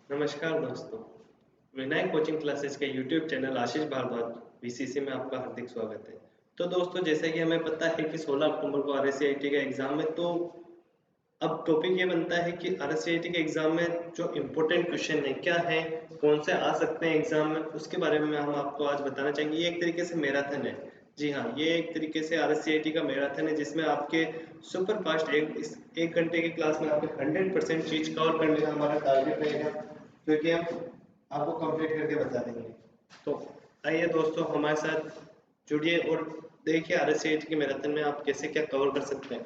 नमस्कार दोस्तों, Vinayak coaching classes के यूट्यूब चैनल आशीष भारद्वाज वीसीसी में आपका हार्दिक स्वागत है। तो दोस्तों, जैसे कि हमें पता है कि 16 अक्टूबर को आरएससीआईटी का एग्जाम है, तो अब टॉपिक ये बनता है कि आरएससीआईटी के एग्जाम में जो इम्पोर्टेंट क्वेश्चन है क्या है, कौन से आ सकते हैं एग्जाम में, उसके बारे में हम आपको आज बताना चाहेंगे। ये एक तरीके से मैराथन है। जी हाँ, ये एक तरीके से आरएससीआईटी का मैराथन है जिसमें आपके सुपर फास्ट एक घंटे की क्लास में आपके 100% चीज कवर करने का हमारा टारगेट रहेगा, क्योंकि हम आपको कंप्लीट करके बता देंगे। तो आइए दोस्तों, हमारे साथ जुड़िए और देखिए आरएससीआईटी के मैराथन में आप कैसे क्या कवर कर सकते हैं।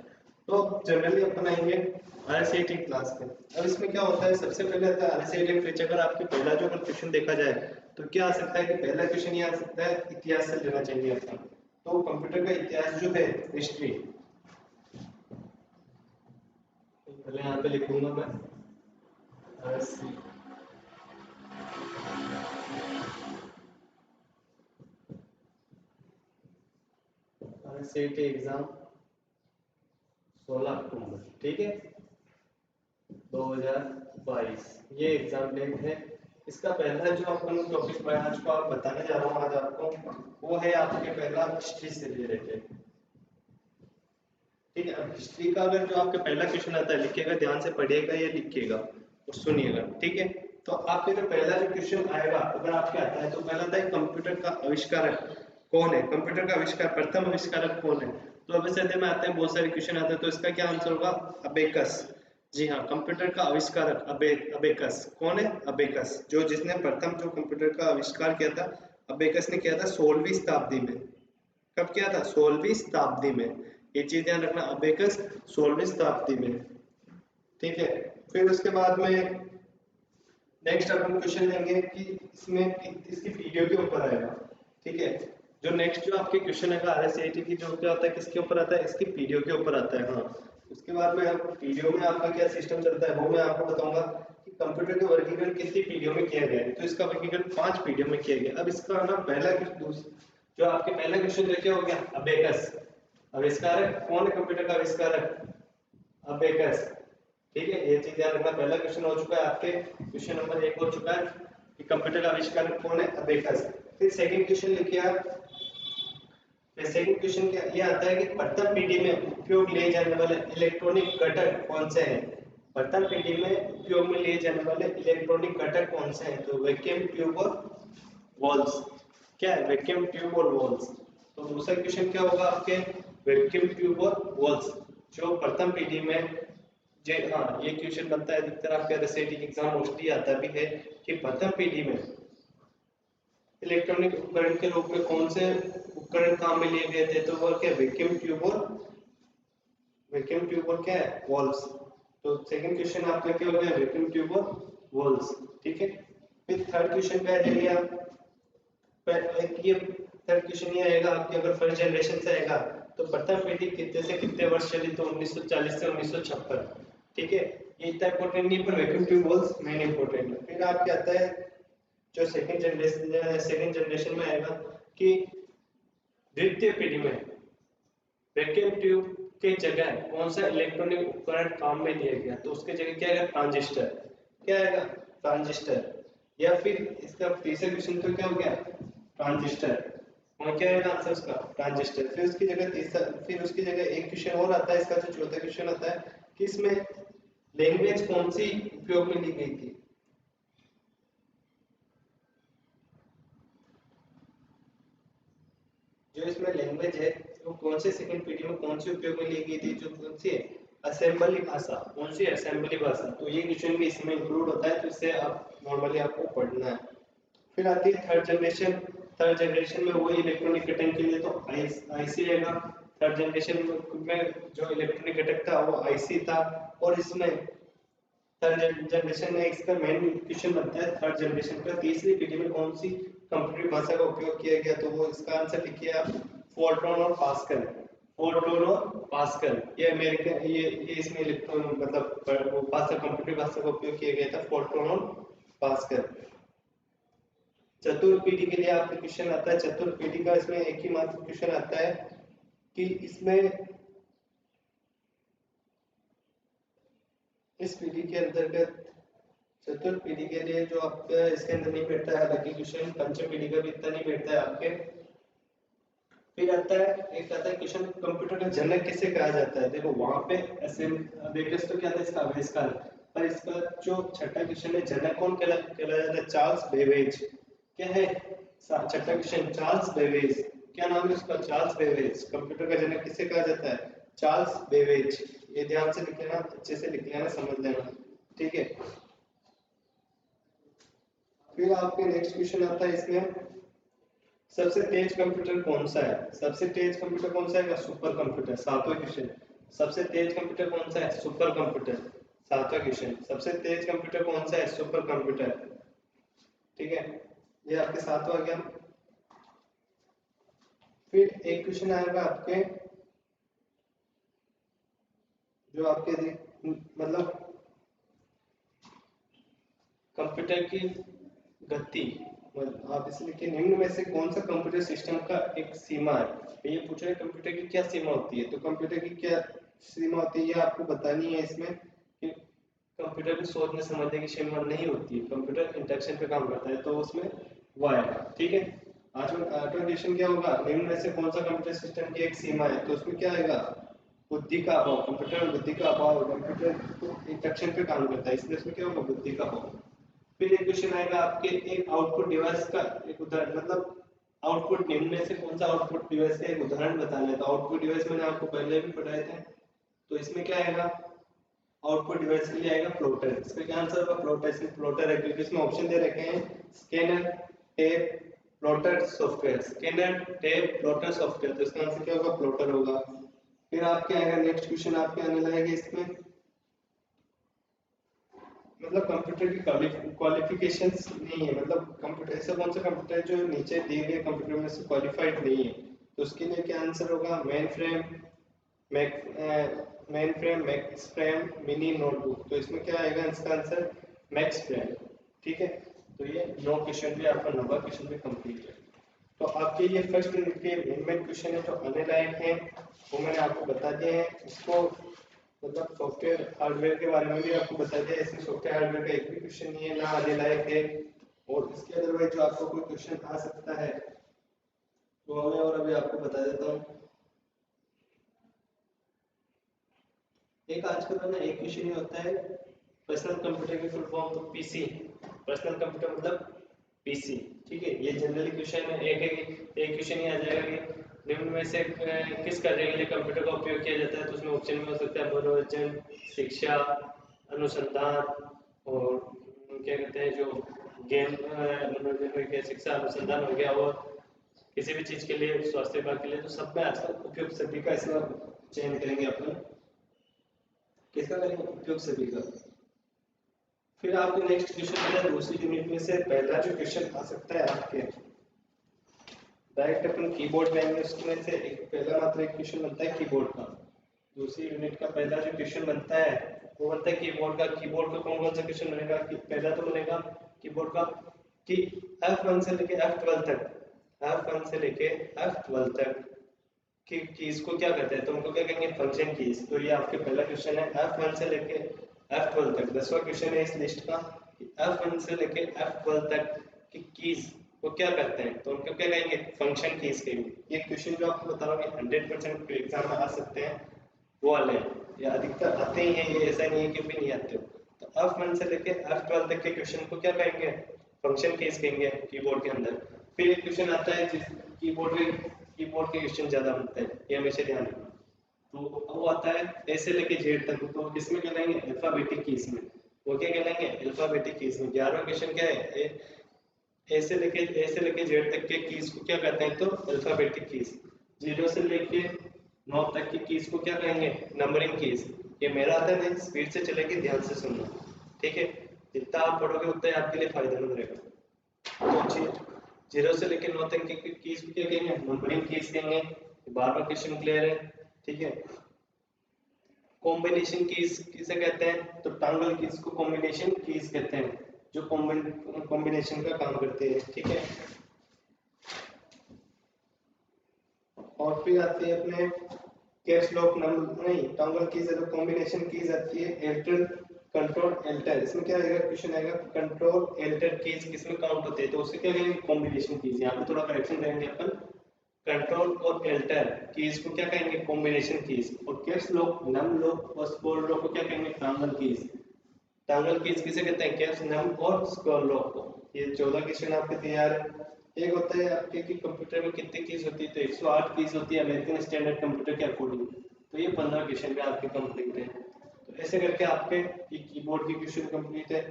तो जनरली अपन आएंगे आरएससीआईटी क्लास पे। अब इसमें क्या होता है, सबसे पहले आता है आरएससीआईटी में अगर आपके पहला जो अगर क्वेश्चन देखा जाए तो क्या आ सकता है कि पहला क्वेश्चन ये आ सकता है, इतिहास से लेना चाहिए अपना। तो कंप्यूटर का इतिहास जो है, हिस्ट्री, पहले यहाँ पे लिखूंगा मैं आरएससीआईटी एग्जाम 16 अक्टूबर, ठीक है, 2022 ये एग्जाम डेट है। इसका पहला जो अपन टॉपिक मैं आज को आप बताने जा रहा हूँ आज आपको, वो है आपके पहला हिस्ट्री से रिलेटेड। ठीक है, अब हिस्ट्री का अगर जो आपका पहला क्वेश्चन आता है, लिखिएगा, ध्यान से पढ़िएगा या लिखिएगा और सुनिएगा, ठीक है। तो आपके जो पहला जो क्वेश्चन आएगा अगर आपके आता है, तो पहला आता है कंप्यूटर का आविष्कारक कौन है, कंप्यूटर का आविष्कार प्रथम आविष्कारक कौन है। तो अभी सद्य में आते हैं, बहुत सारे क्वेश्चन आते हैं, तो इसका क्या आंसर होगा, अबेकस। जी हाँ, कंप्यूटर का आविष्कारक अबेकस कौन है, अबेकस, जो जिसने प्रथम जो कंप्यूटर का आविष्कार किया था, अबेकस ने किया था 16वीं शताब्दी में। कब किया था, 16वीं शताब्दी में। ये चीज ध्यान रखना, अबेकस 16वीं शताब्दी में, ठीक है। फिर उसके बाद में नेक्स्ट अपन क्वेश्चन लेंगे कि इसमें इसकी पीडीओ के ऊपर आएगा, ठीक है। जो नेक्स्ट जो आपके क्वेश्चन है आरएससीआईटी की, जो क्या होता है, किसके ऊपर आता है, इसकी पीडीओ के ऊपर आता है। हाँ, उसके बाद में पीडीओ में आपका क्या सिस्टम चलता है वो मैं आपको बताऊंगा कि कंप्यूटर का वर्गीकरण कितनी पीडीओ में किया गया है। तो इसका वर्गीकरण 5 पीडीओ में किया गया। अब इसका ना पहला जो आपके पहला क्वेश्चन क्या हो गया, अबेकस आविष्कारक कौन है, कंप्यूटर का आविष्कारक अबेकस, ठीक है। ये चीज ध्यान रखना, पहला क्वेश्चन हो चुका है आपके, क्वेश्चन नंबर 1 हो चुका है कि कंप्यूटर का आविष्कारक कौन है, अबेकस। फिर सेकंड क्वेश्चन लिखिए आप। फिर सेकंड क्वेश्चन क्या ये आता है कि प्रथम पीढ़ी में उपयोग लिए जाने वाले इलेक्ट्रॉनिक घटक कौन से हैं। प्रथम पीढ़ी में उपयोग में लिए जाने वाले इलेक्ट्रॉनिक घटक कौन से हैं। तो वैक्यूम ट्यूब और वॉल्स, क्या है, वैक्यूम ट्यूब और वॉल्स। तो दूसरा क्वेश्चन क्या होगा आपके, वैक्यूम ट्यूब और वॉल्स जो प्रथम पीढ़ी में। जे हाँ, ये क्वेश्चन बनता है अधिकतर आपके एसएटी एग्जाम मोस्टली आता भी है कि प्रथम पीढ़ी में इलेक्ट्रॉनिक उपकरण के रूप में कौन से उपकरण काम में लिए गए थे। तो वो क्या, वैक्यूम ट्यूब और क्या है, वॉल्स। तो सेकंड क्वेश्चन आपका क्या हो गया, वैक्यूम ट्यूब और वॉल्स, ठीक है। फिर थर्ड क्वेश्चन का है आप, ये थर्ड क्वेश्चन ये आएगा आपके, अगर फर्स्ट जनरेशन से आएगा तो प्रथम पीढ़ी कितने से कितने वर्ष चली, तो 1940 से 1956, ठीक है। ये इतना इंपॉर्टेंट नहीं, पर vacuum tube walls main important है। फिर आपके आता है जो सेकंड जनरेशन में आएगा कि द्वितीय पीढ़ी में वैक्यूम ट्यूब के जगह कौन सा इलेक्ट्रॉनिक उपकरण काम में लिया गया। तो उसके जगह क्या आएगा, ट्रांजिस्टर, क्या आएगा, ट्रांजिस्टर। या फिर इसका तीसरा क्वेश्चन तो क्या हो गया, ट्रांजिस्टर, और क्या आएगा आंसर उसका, ट्रांजिस्टर। फिर उसकी जगह तीसरा, फिर उसकी जगह एक क्वेश्चन और आता है, इसका जो चौथा क्वेश्चन आता है कि इसमें लैंग्वेज कौन सी उपयोग में ली गई थी। जो इसमें लैंग्वेज है वो कौन से सेकंड पीढ़ी में कौन सी उपयोग में ली गई थी, जो कौन सी है, असेंबली भाषा, कौन सी असेंबली भाषा। तो ये क्वेश्चन भी इसमें इंक्लूड होता है, तो इससे आप नॉर्मली आपको पढ़ना है। फिर आती है थर्ड जनरेशन। थर्ड जनरेशन में वही इलेक्ट्रॉनिक घटक के लिए तो आईसी रहेगा। थर्ड जनरेशन में जो इलेक्ट्रॉनिक घटक था वो आईसी था। और इसमें थर्ड जनरेशन में इसका मेन क्वेश्चन बनता है, थर्ड जनरेशन का तीसरी पीढ़ी में कौन सी कंप्यूटर भाषा का उपयोग किया गया। तो वो इसका आंसर लिखिए आप, फोर्ट्रॉन और पास्कल। फोर्ट्रॉन और पास्कल, ये अमेरिका, ये इसमें इलेक्ट्रॉन मतलब वो भाषा, कंप्यूटर भाषा का उपयोग किया गया था, फोर्ट्रॉन और पास्कल। चतुर्थ पीढ़ी के लिए आपका क्वेश्चन आता है, चतुर्थ पीढ़ी का इसमें एक ही मात्र क्वेश्चन आता है कि इसमें इस पीढ़ी के अंतर्गत चतुर्थ पीढ़ी के लिए जो आपका इसके अंदर नहीं बैठता है, हालांकि क्वेश्चन पंचम पीढ़ी का भी इतना नहीं बैठता है आपके। फिर आता है, एक आता है क्वेश्चन, कंप्यूटर का जनक किसे कहा जाता है। देखो वहां पे बेकस तो क्या था, इसका आविष्कार, पर इसका जो छठा क्वेश्चन है, जनक कौन कहला जाता है, चार्ल्स बेबेज। क्या है छठा क्वेश्चन, चार्ल्स बेबेज। क्या नाम है उसका, चार्ल्स बेबेज। कंप्यूटर का जनक किसे कहा जाता है, चार्ल्स बेबेज। ये ध्यान से लिख लेना, अच्छे से लिख लेना, समझ लेना, ठीक है। फिर आपके नेक्स्ट क्वेश्चन आता है इसमें, सबसे तेज कंप्यूटर कौन सा है। सबसे तेज कंप्यूटर कौन सा है, सुपर कंप्यूटर। सातवां क्वेश्चन, सबसे तेज कंप्यूटर कौन सा है, सुपर कंप्यूटर। सातवां क्वेश्चन, सबसे तेज कंप्यूटर कौन सा है, सुपर कंप्यूटर। ठीक है, ये आपके सातवां आ गया। फिर एक क्वेश्चन आएगा आपके, जो आपके मतलब कंप्यूटर की गति, आप इसे लिखिए, निम्न में से कौन सा कंप्यूटर सिस्टम का एक सीमा है। तो ये पूछ रहे हैं कंप्यूटर की क्या सीमा होती है, तो कंप्यूटर की क्या सीमा होती है ये आपको बतानी है इसमें, कि कंप्यूटर की सोचने समझने की सीमा नहीं होती है, कंप्यूटर इंटरेक्शन पे काम करता है, तो उसमें वो आएगा, ठीक है। आठवां क्वेश्चन क्या होगा, निम्न में से कौन सा कंप्यूटर सिस्टम की एक सीमा है, तो उसमें क्या आएगा, बुद्धि का अभाव। कंप्यूटर में बुद्धि का अभाव, कंप्यूटर तो इंटरेक्शन पे काम करता है, इसलिए उसमें क्या होगा, बुद्धि का अभाव। फिर एक क्वेश्चन आएगा आपके, एक आउटपुट डिवाइस का एक उदाहरण, मतलब आउटपुट निम्न में से कौन सा आउटपुट डिवाइस का एक उदाहरण बताना है। तो आउटपुट डिवाइस मैंने आपको पहले भी पढ़ाए थे, तो इसमें क्या आएगा, आउटपुट डिवाइस के लिए आएगा प्लॉटर। इसका क्या आंसर होगा, प्लॉटर। इसमें प्लॉटर है क्योंकि इसमें ऑप्शन दे रखे हैं, scanner, tape, plotter software. Scanner, tape, plotter software, तो इसका आंसर क्या होगा, प्लॉटर होगा। फिर आपके आएगा नेक्स्ट क्वेश्चन, आपके आने लगेगा इसमें, मतलब कंप्यूटर की क्वालिफिकेशंस नहीं है, मतलब कंप्यूटर ऐसा कौन सा कंप्यूटर है जो नीचे दिए गए कंप्यूटर में से क्वालिफाइड नहीं है। तो उसके लिए क्या आंसर होगा, main frame, main frame, max frame, mini notebook. तो इसमें क्या आएगा इसका आंसर, मैक्स फ्रेम, ठीक है। तो ये 9 क्वेश्चन भी आपका 9वां क्वेश्चन भी कंप्लीट है। तो आपके ये फर्स्ट यूनिट के मेन क्वेश्चन है जो आने लायक हैं, वो मैंने आपको बता दिए हैं। इसको मतलब सॉफ्टवेयर हार्डवेयर के बारे में भी आपको बता दिया, इसमें सॉफ्टवेयर हार्डवेयर का एक भी क्वेश्चन नहीं है, ना आने लायक है। और इसके अदरवाइज जो आपको कोई क्वेश्चन आ सकता है तो मैं और अभी आपको बता देता हूँ। एक आजकल ना एक क्वेश्चन ही होता है, पर्सनल कंप्यूटर की फुल फॉर्म, तो पीसी। पर्सनल कंप्यूटर मतलब पीसी, ठीक है। ये जनरली क्वेश्चन है, एक क्वेश्चन ही आ जाएगा कि निम्न में से किस कार्य के लिए कंप्यूटर का उपयोग किया जाता है। तो उसमें ऑप्शन में हो सकता है मनोरंजन, शिक्षा, अनुसंधान, और क्या कहते हैं जो गेम, मनोरंजन हो गया, शिक्षा अनुसंधान हो गया, और किसी भी चीज के लिए, स्वास्थ्य विभाग के लिए, तो सब में आजकल उपयोग सभी का इसमें चयन करेंगे अपन, किसका करेंगे, उपयोग सभी का। फिर आपको नेक्स्ट क्वेश्चन है दूसरी यूनिट में से पहला जो क्वेश्चन आ सकता है आपके, डायरेक्ट अपन कीबोर्ड पे आएंगे, उसमें से एक पहला मात्र एक क्वेश्चन बनता है कीबोर्ड का। दूसरी यूनिट का पहला जो क्वेश्चन बनता है वो बनता है कीबोर्ड का। कीबोर्ड का कौन कौन सा क्वेश्चन बनेगा, कि पहला तो बनेगा कीबोर्ड का कि F1 से लेके F12 तक, F1 से लेके F12 तक कि कीज को क्या कहते हैं, तो उनको क्या कहेंगे, फंक्शन कीज। तो ये आपके पहला क्वेश्चन है, F1 से लेके F12 तक। 10वां क्वेश्चन है इस लिस्ट का, F1 से लेके F12 तक कि कीज वो क्या करते हैं, तो उनको क्या कहेंगे, फंक्शन कीज कहेंगे। ये क्वेश्चन जो आपको बता रहा हूँ 100% एग्जाम में आ सकते हैं, वो वाले हैं, या अधिकतर आते ही हैं, ये ऐसा नहीं है कि भी नहीं आते हो। तो F1 से लेके F12 तक के क्वेश्चन को क्या कहेंगे, फंक्शन कीज कहेंगे कीबोर्ड के अंदर। फिर एक क्वेश्चन आता है जिस कीबोर्ड के क्वेश्चन ज्यादा बनते हैं, ये हमेशा ध्यान रखना। तो वो आता है ए से लेके जेड तक, तो किसमें कहलाएंगे, अल्फाबेटिक कीज में। वो क्या कहलाएंगे, अल्फाबेटिक कीज में। 11वां क्वेश्चन क्या है, ए से लेके जेड तक के कीज को क्या कहते हैं, तो अल्फाबेटिक कीज। 0 से लेके 9 तक की कीज को क्या कहेंगे, नंबरिंग कीज। ये मेरा आता है, स्पीड से चलेगी, ध्यान से सुनना, ठीक है। जितना आप पढ़ोगे उतना ही आपके लिए फायदेमंद रहेगा। तो 0 से लेके 9 तक की कीज को क्या कहेंगे, नंबरिंग कीज कहेंगे। 12वां क्वेश्चन क्लियर है, ठीक है। कॉम्बिनेशन कीज किसे कहते हैं, तो टॉगल कीज को कॉम्बिनेशन कीज कहते हैं, जो कॉम्बिनेशन का काम करते हैं, ठीक है। और फिर आती है अपने कैश लॉक नंबर, नहीं टॉगल कीज है तो कॉम्बिनेशन कीज आती है एयरटेल कंट्रोल एल्टर, इसमें क्या आएगा, क्वेश्चन आएगा कंट्रोल एल्टर कीज किसमें काउंट होते हैं, तो उससे क्या कहेंगे, कॉम्बिनेशन कीज। यहाँ पे थोड़ा करेक्शन करेंगे अपन, कंट्रोल और एल्टर कीज को क्या कहेंगे, कॉम्बिनेशन कीज। और कैप्स लॉक, नम लॉक और स्क्रॉल लॉक को क्या कहेंगे, ट्रायंगल कीज। ट्रायंगल कीज किसे कहते हैं, कैप्स, नम और स्क्रॉल लॉक को। ये 14 क्वेश्चन आपके तैयार है। एक होता है आपके कि कंप्यूटर में कितनी कीज होती है, तो 108 कीज होती है अमेरिकन स्टैंडर्ड कंप्यूटर के अकॉर्डिंग। तो ये 15 क्वेश्चन में आपके कंप्लीट है। तो ऐसे करके आपके ये कीबोर्ड की क्वेश्चन कंप्लीट है।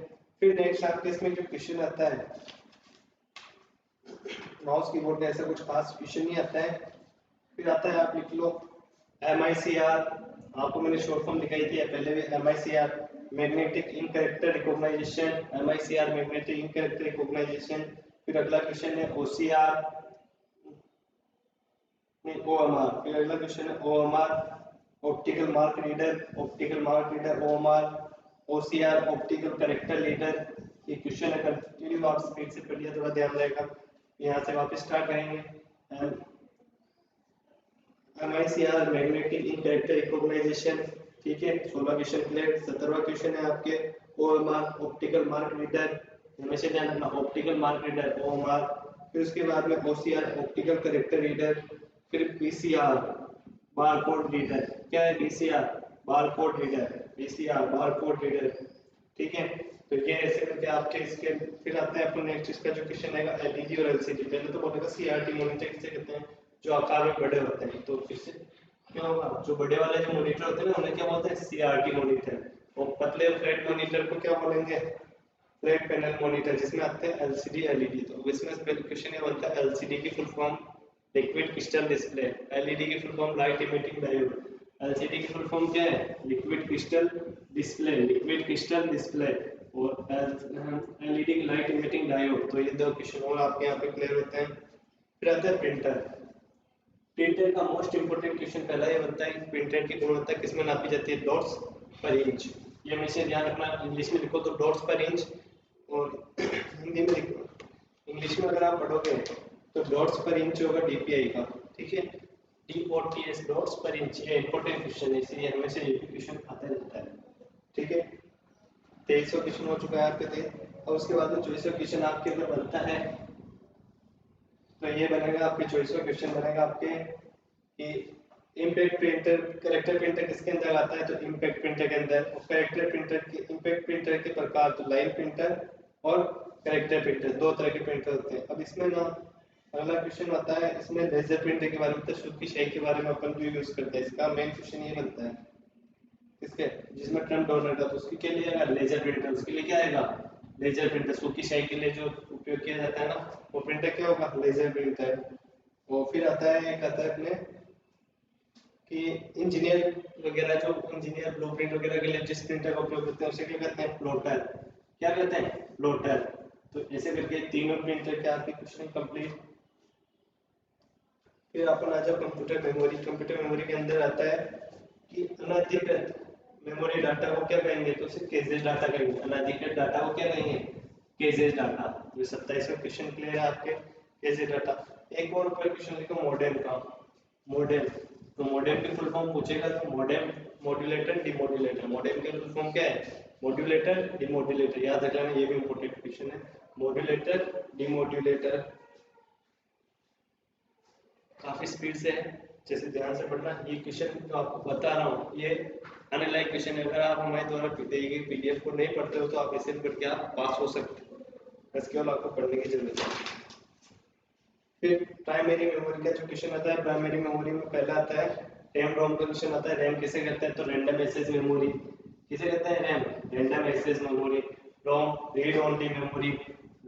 फिर नेक्स्ट आपके इसमें जो क्वेश्चन आता है, माउस कीबोर्ड का ऐसा कुछ खास क्वेश्चन नहीं आता है। फिर आता है, आप लिख लो MICR, आपको मैंने शॉर्ट फॉर्म दिखाई थी पहले भी, MICR magnetic in character recognization, MICR magnetic in character recognization. फिर अगला क्वेश्चन है OCR, नहीं OMR। फिर अगला क्वेश्चन है OMR optical mark reader, optical mark reader OMR, OCR optical character reader. ये क्वेश्चन है कंटिन्यू, आप स्पीड से पढ़िए, थोड़ा ध्यान रहेगा। यहाँ से वापस स्टार्ट करेंगे। MICR magnetic in character recognization, ठीक है, 16 क्वेश्चन क्लियर। 17वां क्वेश्चन है आपके OMR ऑप्टिकल मार्क रीडर, हमेशा ध्यान रखना ऑप्टिकल मार्क रीडर OMR। फिर उसके बाद में OCR ऑप्टिकल कैरेक्टर रीडर। फिर PCR बारकोड रीडर, क्या है BCR, barcode reader, BCR barcode reader, ठीक है। तो ये ऐसे करके आपके इसके, फिर आता है अपन नेक्स्ट इसका जो क्वेश्चन आएगा LED और LCD। पहले तो बोलेगा CRT मॉनिटर किसे कहते हैं, जो आकार में बड़े होते हैं। तो फिर से क्या होगा, जो बड़े वाले जो मॉनिटर होते हैं ना, उन्हें क्या बोलते हैं, CRT मॉनिटर। और पतले फ्लैट मॉनिटर को क्या बोलेंगे, फ्लैट पैनल मॉनिटर, जिसमें आते हैं LCD LED। तो इसमें क्वेश्चन ये बनता है LCD की full form liquid crystal display, LED की full form light emitting diode, LCD की फुल फॉर्म क्या है, liquid crystal display, liquid crystal display. और LED की लाइट इमिटिंग डायोड। तो ये 2 क्वेश्चन और आपके यहाँ पे क्लियर होते हैं। फिर आता है प्रिंटर। प्रिंटर का मोस्ट इंपोर्टेंट क्वेश्चन पहला ये बनता है, प्रिंटर की गुणवत्ता किसमें नापी जाती है, डॉट्स पर इंच। ये हमेशा ध्यान रखना, इंग्लिश में लिखो तो डॉट्स पर इंच, और हिंदी में लिखो, इंग्लिश में अगर आप पढ़ोगे तो डॉट्स पर इंच होगा DPI का, ठीक है, DOTS डॉट्स पर इंच। ये इंपॉर्टेंट क्वेश्चन है, इसलिए हमेशा ये क्वेश्चन आता रहता है, ठीक है। 2300 क्वेश्चन हो चुका है आपके थे। और उसके बाद में 2400 क्वेश्चन आपके अंदर बनता है। तो ये बनेगा आपके 2400 क्वेश्चन बनेगा आपके कि इम्पैक्ट प्रिंटर, करेक्टर प्रिंटर किसके अंदर आता है, तो इम्पैक्ट प्रिंटर के अंदर। और करेक्टर प्रिंटर के, इम्पैक्ट प्रिंटर के प्रकार, तो लाइन प्रिंटर और करेक्टर प्रिंटर, 2 तरह के प्रिंटर होते हैं। अब इसमें ना अगला क्वेश्चन आता है, इसमें लेजर प्रिंटर के बारे में, तो सूखी स्याही के बारे में अपन जो यूज करते हैं, इसका मेन क्वेश्चन ये बनता है किसके, जिसमें ट्रम्प डोनर का, तो उसके लिए आएगा लेजर प्रिंटर। उसके लिए क्या आएगा, लेजर प्रिंटर। सूखी स्याही के लिए जो उपयोग किया जाता है ना, वो प्रिंटर क्या होगा, लेजर प्रिंटर। और फिर आता है, एक आता है अपने कि इंजीनियर वगैरह, जो इंजीनियर ब्लूप्रिंट वगैरह के लिए जिस प्रिंटर का उपयोग करते हैं उसे क्या कहते हैं, प्लॉटर। क्या कहते हैं, प्लॉटर। तो ऐसे करके तीनों प्रिंटर के आपके क्वेश्चन कंप्लीट। फिर अपन आ जाओ कंप्यूटर मेमोरी। कंप्यूटर मेमोरी के अंदर आता है कि अनधिकृत मेमोरी डाटा को क्या कहेंगे, तो उसे केजेस डाटा कहेंगे। अनधिकृत डाटा को क्या कहेंगे, केजेस डाटा। ये 27वां क्वेश्चन क्लियर है आपके, केजेस डाटा। एक और ऊपर क्वेश्चन लिखो मॉडेम का, मॉडेम। तो मॉडेम की फुल फॉर्म पूछेगा तो मॉडेम, मॉड्यूलेटर, डिमॉड्यूलेटर। मॉडेम की फुल फॉर्म क्या है, मॉड्यूलेटर, डिमॉड्यूलेटर। याद रखना, ये भी इंपॉर्टेंट क्वेश्चन है, मॉड्यूलेटर, डिमॉड्यूलेटर। काफी स्पीड से है, जैसे ध्यान से पढ़ना। ये क्वेश्चन जो आपको बता रहा हूँ ये अनलाइक क्वेश्चन है। अगर आप हमारे द्वारा दी गई PDF को नहीं पढ़ते हो तो आप ऐसे पढ़ के आप पास हो सकते हो, बस केवल आपको पढ़ने की जरूरत है। फिर प्राइमरी मेमोरी का जो क्वेश्चन आता है, प्राइमरी मेमोरी में पहला आता है रैम रोम का क्वेश्चन आता है। रैम किसे कहते हैं, तो रैंडम एक्सेस मेमोरी। किसे कहते हैं, रैम, रैंडम एक्सेस मेमोरी। रोम, रीड ओनली मेमोरी।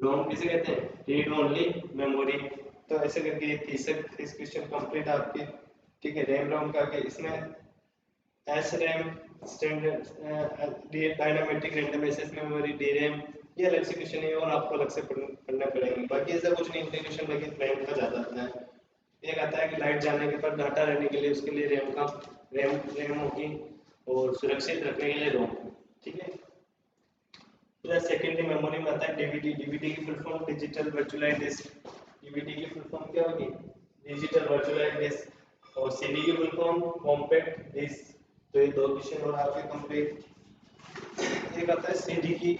रोम किसे कहते हैं, रीड ओनली मेमोरी। तो ऐसे करके ये 30 क्वेश्चन कंप्लीट आपके, ठीक है। रैम रोम का के इसमें SRAM standard dynamic random access memory, DRAM, ये अलग से क्वेश्चन है और आपको अलग से पढ़ना पड़ेंगे। बाकी ऐसा कुछ नहीं, क्वेश्चन बाकी रैम का ज्यादा आता है। एक आता है कि लाइट जाने के बाद डाटा रहने के लिए उसके लिए रैम का, रैम होगी, और सुरक्षित रखने के लिए रोम, ठीक है। फिर सेकेंडरी मेमोरी में आता है DVD। DVD की full form digital virtualized disc. DVD की फुल फॉर्म क्या होगी, डिजिटल वर्चुअलाइज्ड डिस्क। और CD की फुल फॉर्म कॉम्पैक्ट डिस्क। तो ये 2 क्वेश्चन और आपके कंप्लीट। एक आता है सीडी की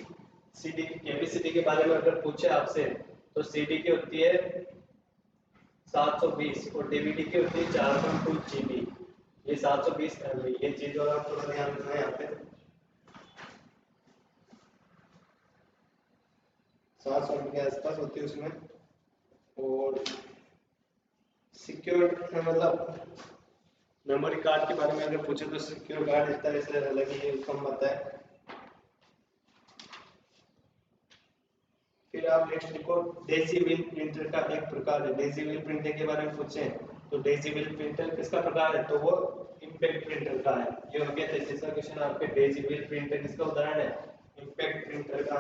कैपेसिटी के बारे में अगर पूछे आपसे तो सीडी की होती है 720 और डीवीडी की होती है 4.2 जीबी। ये 720 MB, ये चीज और आप थोड़ा ध्यान रखना है यहाँ पे। 700 MB के आसपास होती है उसमें। और सिक्योर मतलब मेमोरी कार्ड के बारे में अगर पूछे तो सिक्योर कार्ड इस तरह से अलग ही कम आता है। फिर आप नेक्स्ट लिखो डेजी व्हील प्रिंटर का एक प्रकार है। डेजी व्हील प्रिंटर के बारे में पूछे तो डेजी व्हील प्रिंटर किसका प्रकार है, तो वो इम्पैक्ट प्रिंटर का है। ये हो गया तीसरा क्वेश्चन आपके डेजी व्हील प्रिंटर किसका उदाहरण है, इम्पैक्ट प्रिंटर का।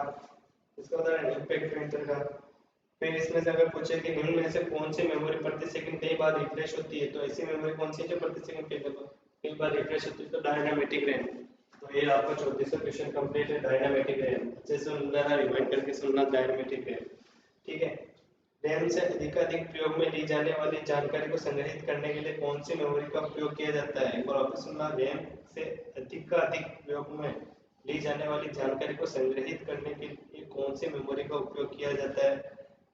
इसका उदाहरण इम्पैक्ट प्रिंटर का। फिर इसमें से अगर पूछे कि निम्न में से कौन सी मेमोरी प्रति सेकंड कई बार रिफ्रेश होती है, तो ऐसी मेमोरी कौन सी है जो प्रति सेकंड कई बार रिफ्रेश होती है, तो डायनामेटिक रैम। तो ये आपका 34वां क्वेश्चन कंप्लीट है, डायनामेटिक रैम। अच्छे से सुनना, रिमाइंड करके सुनना, डायनामेटिक रैम। ठीक है। रैम से अधिकाधिक प्रयोग में ली जाने वाली जानकारी को संग्रहित करने के लिए कौन सी मेमोरी का उपयोग किया जाता है, एक बार वापस सुनना। रैम से अधिकाधिक प्रयोग में ली जाने वाली जानकारी को संग्रहित करने के लिए कौन सी मेमोरी का उपयोग किया जाता है,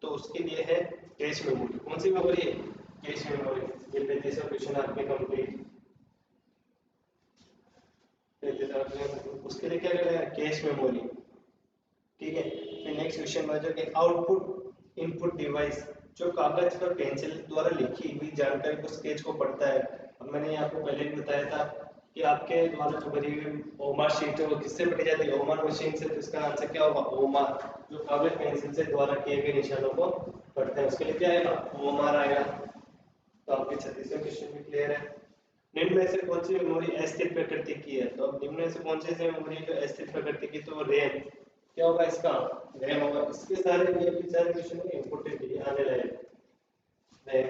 तो उसके लिए है कैश मेमोरी। कौन सी मेमोरी है, कैश मेमोरी। ये 35वां क्वेश्चन आपके कंप्लीट। उसके लिए क्या करेगा, कैश मेमोरी। ठीक है। फिर नेक्स्ट क्वेश्चन बचा कि आउटपुट इनपुट डिवाइस जो कागज पर पेंसिल द्वारा लिखी हुई जानकारी को स्केच को पढ़ता है। अब मैंने आपको पहले भी बताया था कि आपके द्वारा जो भरी हुई ओमार शीट है वो किससे पढ़ी जाती है, ओमार मशीन से। तो इसका आंसर क्या होगा, ओमार, जो कागज पेंसिल से द्वारा किए गए निशानों को पढ़ते हैं। उसके लिए क्या आएगा, ओमार आएगा। तो आपके 36वां क्वेश्चन भी क्लियर है। निम्न में से कौन सी मेमोरी अस्थिर प्रकृति की है, तो अब निम्न में से कौन सी मेमोरी जो अस्थिर प्रकृति की, तो रैम। क्या होगा इसका, रैम होगा। इसके सारे ये भी सारे क्वेश्चन इंपॉर्टेंट है, आने लायक। रैम।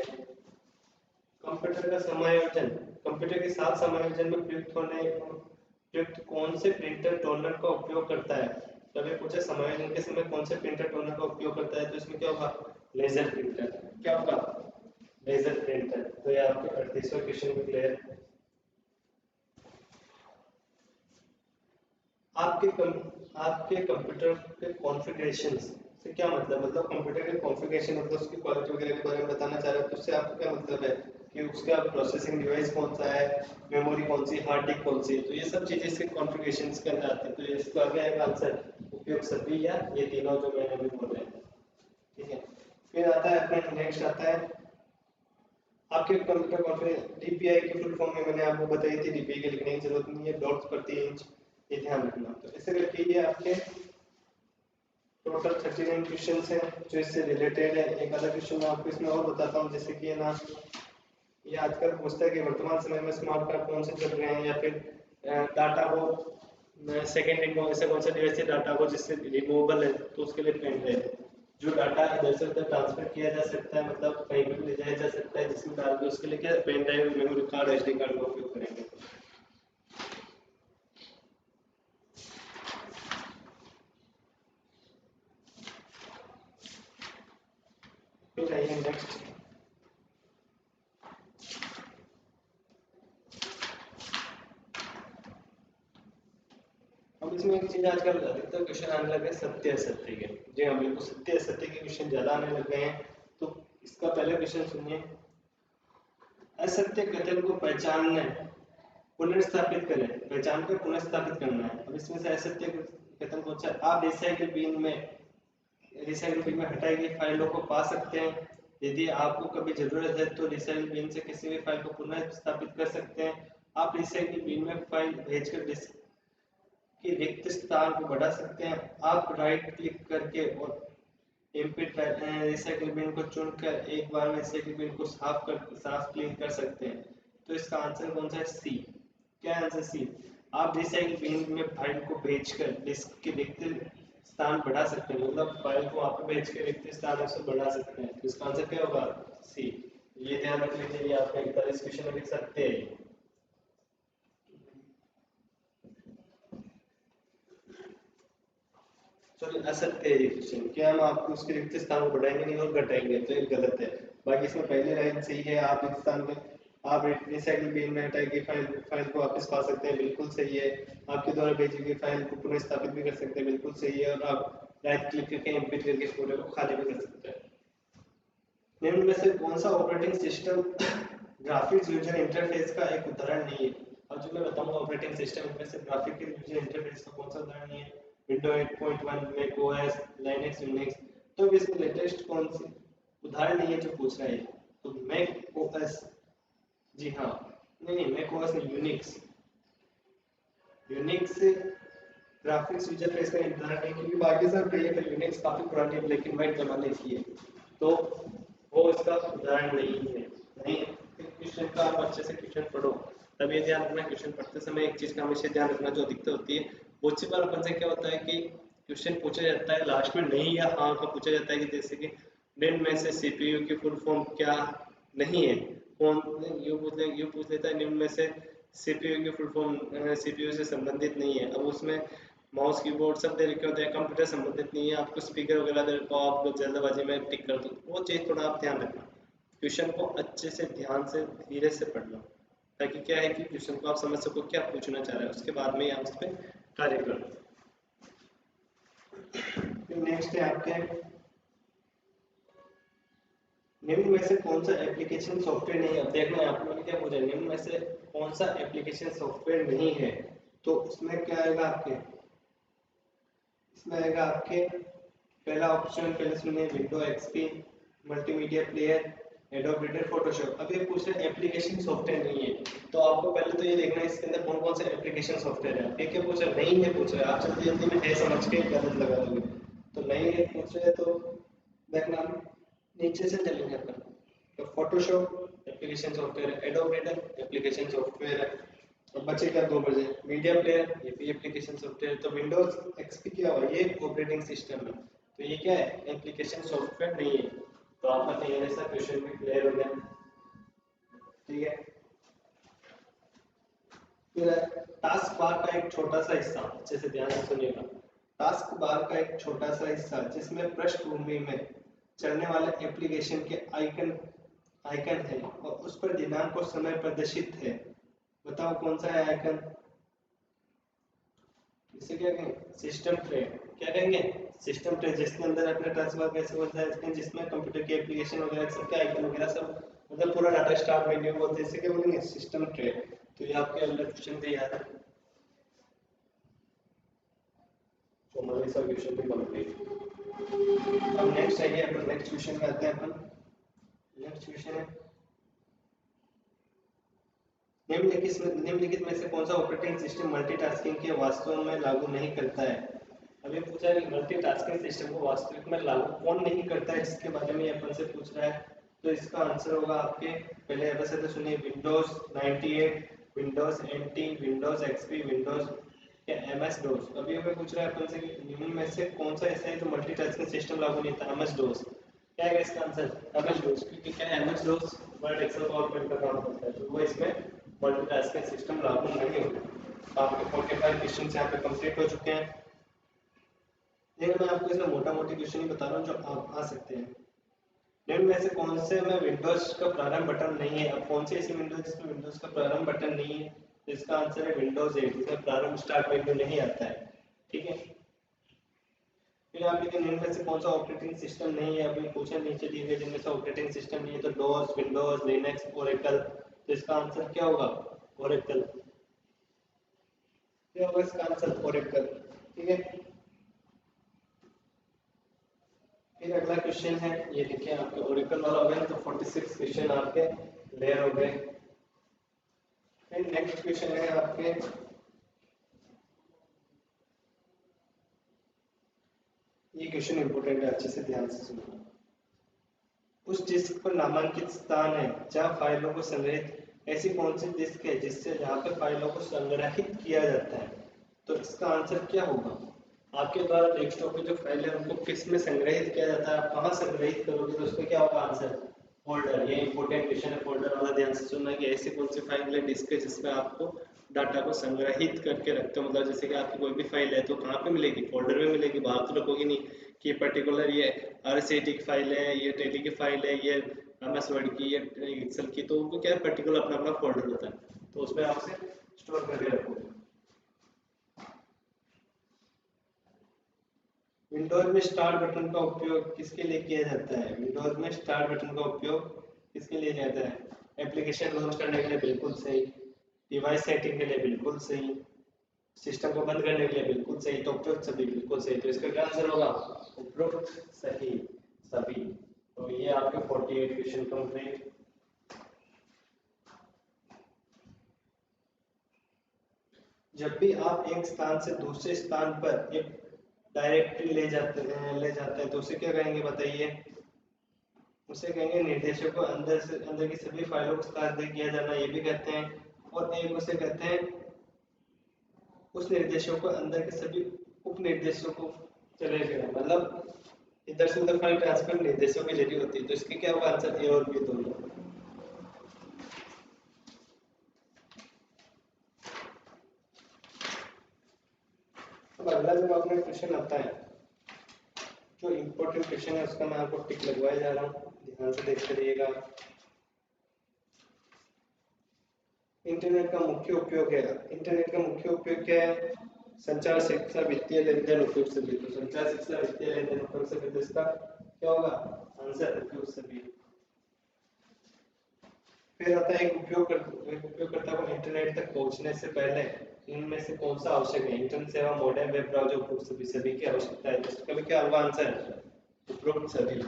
कंप्यूटर का समायोजन, कंप्यूटर के साथ समायोजन में प्रयुक्त कौन से प्रिंटर टोनर का उपयोग करता है। तो अभी पूछे समायोजन के समय कौन से प्रिंटर टोनर का उपयोग करता है, तो इसमें क्या होगा, लेजर प्रिंटर। क्या होगा, लेजर प्रिंटर। तो ये आपके 38वां क्वेश्चन भी क्लियर है। आपके कंप्यूटर के कॉन्फ़िगरेशन से क्या मतलब कंप्यूटर के कॉन्फ़िगरेशन मतलब उसकी क्वालिटी वगैरह के बारे में बताना चाह रहे हो, तो उससे आपको क्या मतलब है कि उसका प्रोसेसिंग डिवाइस कौन सा है, मेमोरी कौन सी, हार्ड डिस्क कौन सी है, तो ये सब चीजें इसके कॉन्फ़िगरेशंस के अंदर आती है। तो ये इसका आ गया आंसर, उपयोग सभी या ये तीनों जो मैंने अभी बोले। ठीक है। फिर आता है अपना नेक्स्ट आता है आपके कंप्यूटर कॉन्फ़िगरेशन। डीपीआई की फुल फॉर्म में मैंने आपको बताई थी, डीपीआई के लिखने की जरूरत नहीं है, डॉट्स प्रति इंच, ये ध्यान रखना। तो ऐसे करके ये आपके टोटल 39 क्वेश्चन हैं जो इससे रिलेटेड है। एक अलग क्वेश्चन मैं आपको इसमें और बताता हूँ, जैसे कि है ना, ये आजकल पूछता है कि वर्तमान समय में स्मार्ट कार्ड कौन से चल रहे हैं, या फिर डाटा को सेकेंड को ऐसा कौन सा डिवाइस है डाटा को जिससे रिमूवेबल है, तो उसके लिए पेन ड्राइव। जो डाटा इधर से उधर ट्रांसफर किया जा सकता है, मतलब कहीं भी ले जाया जा सकता है जिसमें डाल के, उसके लिए क्या pen drive, memory card, SD card का उपयोग करेंगे। फिर आइए नेक्स्ट। अब इसमें एक चीज आजकल अधिकतर क्वेश्चन आने लगे सत्य असत्य के। जी हाँ बिल्कुल, सत्य असत्य के क्वेश्चन ज्यादा आने लग गए हैं। तो इसका पहले क्वेश्चन सुनिए, असत्य कथन को पहचानने पुनर्स्थापित करें, पहचान कर पुनर्स्थापित करना है। अब इसमें से असत्य कथन को, अच्छा आप रिसाइकिल बिन में हटाई गई फाइलों को पा सकते हैं। यदि आपको कभी जरूरत है तो रिसाइकिल बिन से किसी भी फाइल को पुनः स्थापित कर सकते हैं। आप रिसाइकिल बिन में फाइल भेजकर डिस्क के रिक्त स्थान को बढ़ा सकते हैं। आप राइट क्लिक करके और एमपी रिसाइकिल बिन को चुनकर एक बार में रिसाइकिल बिन को साफ क्लीन कर सकते हैं। तो इसका आंसर कौन सा है, सी। क्या आंसर, सी। आप रिसाइकिल बिन में फाइल को भेजकर डिस्क के रिक्त स्थान बढ़ा सकते हैं, मतलब फाइल को वहां पे भेज के रिक्त स्थान से बढ़ा सकते हैं। तो इसका आंसर क्या होगा, सी। ये ध्यान रख लीजिए, ये आपका 41 क्वेश्चन लिख सकते हैं। चलिए असत्य है ये क्वेश्चन, क्या हम आपको उसके रिक्त स्थान को बढ़ाएंगे नहीं और घटाएंगे, तो ये गलत है। बाकी इसमें पहले लाइन सही है, आप रिक्त स्थान के आप रिसाइकल बिन में हटाई गई फाइल को वापस पा सकते हैं, बिल्कुल सही है। आपके द्वारा भेजी गई फाइल को पुनः स्थापित भी कर सकते हैं, बिल्कुल सही है। और आप राइट क्लिक करके एम्पिट करके फोल्डर को खाली भी कर सकते हैं। निम्न में से कौन सा operating system graphics user interface का एक उदाहरण नहीं है? और जो मैं बताऊंगा ऑपरेटिंग सिस्टम इनमें से ग्राफिक यूजर इंटरफेस का कौन सा उदाहरण नहीं है? Window 8.1, Mac OS, Linux, Unix. तो अब इसमें लेटेस्ट कौन सी उदाहरण नहीं है जो पूछ रहा है? तो मैक ओएस, जी हाँ, नहीं मैक ओएस नहीं, Unix. Unix graphics user face का उदाहरण है, क्योंकि बाकी सब कहिए फिर यूनिक्स काफी पुरानी ब्लैक एंड व्हाइट जमाने की है, तो वो इसका उदाहरण नहीं है। नहीं, क्वेश्चन का आप अच्छे से क्वेश्चन पढ़ो, तब ये ध्यान रखना क्वेश्चन पढ़ते समय एक चीज का हमेशा ध्यान रखना जो दिक्कत होती है। बहुत सी बार अपन से क्या होता है कि क्वेश्चन पूछा जाता है लास्ट में नहीं या हाँ का पूछा जाता है, कि जैसे कि निम्न में से सीपीयू की फुल फॉर्म क्या नहीं है? कौन यूं पूछ लेता है निम्न में से सीपीयू की फुल फॉर्म सीपीयू से संबंधित नहीं है। अब उसमें माउस कीबोर्ड सब दे रखे होते हैं, कंप्यूटर संबंधित नहीं है, आपको स्पीकर वगैरह दे रखा हो, आप जल्दबाजी में टिक कर दो, वो चीज़ थोड़ा आप ध्यान रखना। क्वेश्चन को अच्छे से ध्यान से धीरे से पढ़ना, ताकि क्या है कि क्वेश्चन को आप समझ सको क्या पूछना चाह रहे हैं, उसके बाद में आप उस पर कार्य करो। नेक्स्ट है आपके निम्न में से कौन सा एप्लीकेशन सॉफ्टवेयर नहीं है? अब देखना है आप लोगों ने क्या पूछा, निम्न में से कौन सा एप्लीकेशन सॉफ्टवेयर नहीं है? तो उसमें क्या आएगा आपके, इसमें आएगा आपके पहला ऑप्शन, पहले सुनिए, window XP, multimedia player, adobe reader, Photoshop. अब ये पूछ रहे एप्लीकेशन सॉफ्टवेयर नहीं है, तो आपको पहले तो ये देखना है इसके अंदर कौन कौन से एप्लीकेशन सॉफ्टवेयर है। ये क्या पूछ रहे नहीं है पूछ रहे, आप जल्दी जल्दी में है समझ के गलत लगा दोगे। तो नहीं है पूछ रहे तो देखना नीचे से चलेंगे अपन। तो फोटोशॉप एप्लीकेशन सॉफ्टवेयर है, एडोब रीडर एप्लीकेशन सॉफ्टवेयर है, तो बचे क्या दो बजे, मीडिया प्लेयर ये भी एप्लीकेशन सॉफ्टवेयर है। तो विंडोज एक्सपी क्या हुआ, ये ऑपरेटिंग सिस्टम है, तो ये क्या है, एप्लीकेशन सॉफ्टवेयर नहीं है। तो आपका क्लियर सा क्वेश्चन भी क्लियर हो गया, ठीक है। फिर टास्क बार का एक छोटा सा हिस्सा, अच्छे से ध्यान से सुनिएगा। टास्क बार का एक छोटा सा हिस्सा जिसमें पृष्ठभूमि में चलने वाले एप्लीकेशन के आइकन है और उस पर दिनांक और समय प्रदर्शित है। बताओ कौन सा है आइकन? इसे क्या कहेंगे, सिस्टम ट्रे। क्या कहेंगे, सिस्टम ट्रे, जिसके अंदर अपने ट्रांसफर कैसे होता है, जिसमें कंप्यूटर के एप्लीकेशन वगैरह सब के आइकन वगैरह सब, मतलब पूरा डाटा स्टार मेन्यू बोलते हैं, इसे क्या बोलेंगे, सिस्टम ट्रे। तो ये आपके अंदर क्वेश्चन थे याद है, तो हमारे सब क्वेश्चन भी कंप्लीट। अब नेक्स्ट आइए अपन नेक्स्ट क्वेश्चन में आते हैं अपन। नेक्स्ट क्वेश्चन है निम्नलिखित में से कौन सा ऑपरेटिंग सिस्टम मल्टीटास्किंग के वास्तव में लागू नहीं करता है? अभी पूछा है कि मल्टीटास्किंग सिस्टम को वास्तविक में लागू कौन नहीं करता है, जिसके बारे में अपन से पूछ रहा है। तो इसका आंसर होगा आपके, पहले ऐसे तो सुनिए, Windows 98, Windows NT, Windows XP, Windows या एमएस डोस। अभी हमें पूछ रहा है अपन से कि निम्न में से कौन सा ऐसा है जो मल्टीटास्किंग सिस्टम लागू नहीं था, एमएस डोस। क्या है इसका आंसर, एमएस डोस, क्योंकि क्या है एमएस डोस वर्ड एक्सेल पावर पॉइंट का काम करता है, तो वो इसमें मल्टीटास्किंग सिस्टम लागू नहीं होता। आपके 45 क्वेश्चन यहाँ पे कंप्लीट हो चुके हैं। लेकिन मैं आपको इसमें मोटा मोटी क्वेश्चन ही बता रहा हूँ जो आप आ सकते हैं। निम्न में से कौन से में विंडोज का प्रारंभ बटन नहीं है? अब कौन सी ऐसी विंडोज जिसमें विंडोज का प्रारंभ बटन नहीं है? तो इसका आंसर है विंडोज 8, जिसमें प्रारंभ स्टार्ट मेन्यू नहीं आता है, ठीक है। फिर आप लिखें निम्न में से कौन सा ऑपरेटिंग सिस्टम नहीं है? अभी पूछा नीचे दिए गए जिनमें से ऑपरेटिंग सिस्टम नहीं है, तो डोस, विंडोज, लिनक्स, ओरेकल। तो इसका आंसर क्या होगा, ओरेकल। क्या होगा इसका आंसर, ओरेकल, ठीक है। फिर अगला क्वेश्चन है, ये देखिए आपके ओरेकल वाला हो गया, तो 46 क्वेश्चन आपके क्लियर हो गए। फिर नेक्स्ट क्वेश्चन है आपके, ये क्वेश्चन इंपोर्टेंट है, अच्छे से ध्यान से सुनो। उस डिस्क पर नामांकित स्थान है जहां फाइलों को संग्रहित, ऐसी कौन सी डिस्क है जिससे जहां पर फाइलों को संग्रहित किया जाता है? तो इसका आंसर क्या होगा, आपके द्वारा डेस्कटॉप पे जो फाइल है उनको किस में संग्रहित किया जाता है, आप कहाँ संग्रहित करोगे, तो उसका क्या होगा आंसर, फोल्डर। ये इंपोर्टेंट क्वेश्चन है, फोल्डर वाला ध्यान से सुनना कि ऐसी कौन सी फाइल है डिस्क है जिसमें आपको डाटा को संग्रहित करके रखते हो, मतलब जैसे कि आपकी कोई भी फाइल है तो कहाँ पे मिलेगी, फोल्डर में मिलेगी, बाहर तो रखोगी नहीं कि पर्टिकुलर ये RCT की फाइल है, ये टेली की फाइल है, ये MS वर्ड की, ये एक्सेल की, तो उनको क्या है पर्टिकुलर अपना अपना फोल्डर होता है, तो उसमें आप उसे स्टोर करके रखोगे। विंडोज में स्टार्ट बटन का उपयोग किसके लिए किया जाता है? विंडोज में स्टार्ट बटन का उपयोग किसके लिए किया जाता है? एप्लीकेशन लॉन्च करने के लिए बिल्कुल सही, डिवाइस सेटिंग के लिए बिल्कुल सही, सिस्टम को बंद करने के लिए बिल्कुल सही, तो उपयुक्त सभी बिल्कुल सही, तो इसका क्या आंसर होगा? उपयुक्त सही सभी। तो ये आपके 48 क्वेश्चन कंप्लीट। जब भी आप एक स्थान से दूसरे स्थान पर एक डायरेक्टरी ले जाते हैं तो उसे क्या कहेंगे बताइए? उसे कहेंगे निर्देशों को अंदर से अंदर की सभी फाइलों को स्थानांतरित किया जाना, ये भी कहते हैं। और एक उसे कहते हैं उस निर्देशों को अंदर के सभी उप निर्देशों को चले गए, मतलब इधर से उधर फाइल ट्रांसफर निर्देशों के जरिए होती है, तो इसके क्या होगा आंसर? ए और बी दोनों। अब अगला जब अपना क्वेश्चन आता है, जो इम्पोर्टेंट क्वेश्चन है उसका मैं आपको टिक लगवाया जा रहा हूँ, ध्यान से देखते रहिएगा। इंटरनेट का मुख्य उपयोग है, इंटरनेट का मुख्य उपयोग क्या है? संचार, शिक्षा, वित्तीय लेन देन, उपयोग सभी। तो संचार, शिक्षा, वित्तीय लेन देन, उपयोग सभी, तो इसका क्या होगा आंसर? उपयोग सभी। फिर आता है एक उपयोगकर्ता को इंटरनेट तक पहुंचने से पहले इनमें से कौन सा आवश्यक है? इंटरनेट सेवा, मॉडेम, वेब ब्राउज़र, उपयुक्त सभी, सभी की आवश्यकता है, तो इसका भी क्या होगा आंसर? उपयुक्त सभी।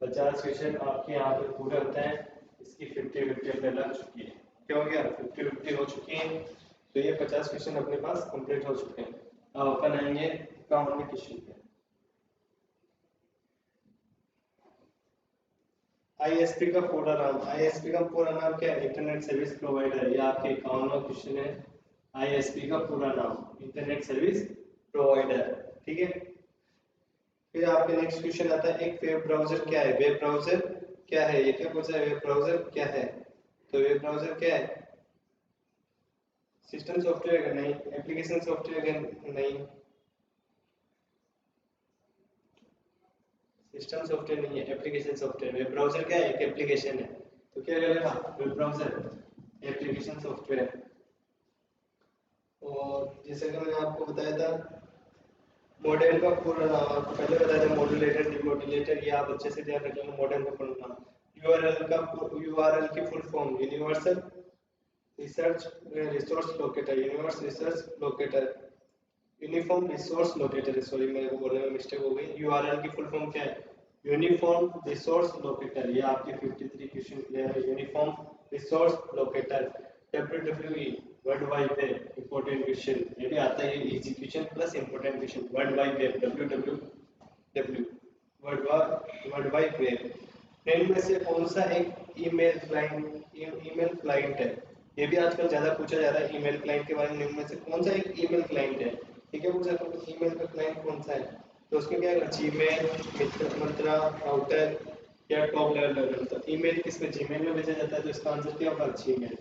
50 क्वेश्चन आपके यहाँ पे पूरे होते हैं, इसकी 50-50 अपने लग चुकी है। क्या हो गया? 50-50 हो चुकी है, तो ये 50 क्वेश्चन अपने पास कंप्लीट हो चुके हैं। अब अपन आएंगे 51वें क्वेश्चन पे। ISP का पूरा नाम, ISP का पूरा नाम क्या है? Internet service provider. ये आपके 51वां क्वेश्चन है। ISP का पूरा नाम इंटरनेट सर्विस प्रोवाइडर, ठीक है। फिर आपके नेक्स्ट क्वेश्चन आता है, एक वेब ब्राउजर क्या है? वेब ब्राउजर क्या है? ये क्या पूछा है? वेब ब्राउजर क्या है? तो वेब ब्राउजर क्या है? सिस्टम सॉफ्टवेयर का नहीं, एप्लीकेशन सॉफ्टवेयर का नहीं, सिस्टम सॉफ्टवेयर नहीं है, एप्लीकेशन सॉफ्टवेयर। वेब ब्राउजर क्या है? एक एप्लीकेशन है, तो क्या करेगा वेब ब्राउजर? Application software. और जैसे कि मैंने आपको बताया था, मॉडेम का पूरा नाम आपको पहले बताया था, मॉड्यूलेटर, डिमॉड्यूलेटर, ये आप अच्छे से ध्यान रखिएगा। मॉडेम का पूरा नाम, यूआरएल की full form universal research resource locator, universe research locator, uniform resource locator, sorry मेरे को बोलने में मिस्टेक हो गई। यूआरएल की फुल फॉर्म क्या है? Uniform resource locator. ये आपके 53 क्वेश्चन क्लियर है, uniform resource locator. WWE, world wide web, important question, ये भी आता है, easy question plus important question. World wide web, WWW, world wide web. निम्न में से कौन सा एक ईमेल क्लाइंट है? ये भी आजकल ज्यादा पूछा जा रहा है ईमेल क्लाइंट के बारे में। निम्न में से कौन सा एक ईमेल क्लाइंट है? ठीक है, पूछा तो ईमेल का क्लाइंट कौन सा है? तो उसमें क्या है? जीमेल, मंत्रा, राउटर या टॉप लेवल। तो ईमेल किसमें? जीमेल में भेजा जाता है, तो इसका आंसर क्या होगा? जीमेल।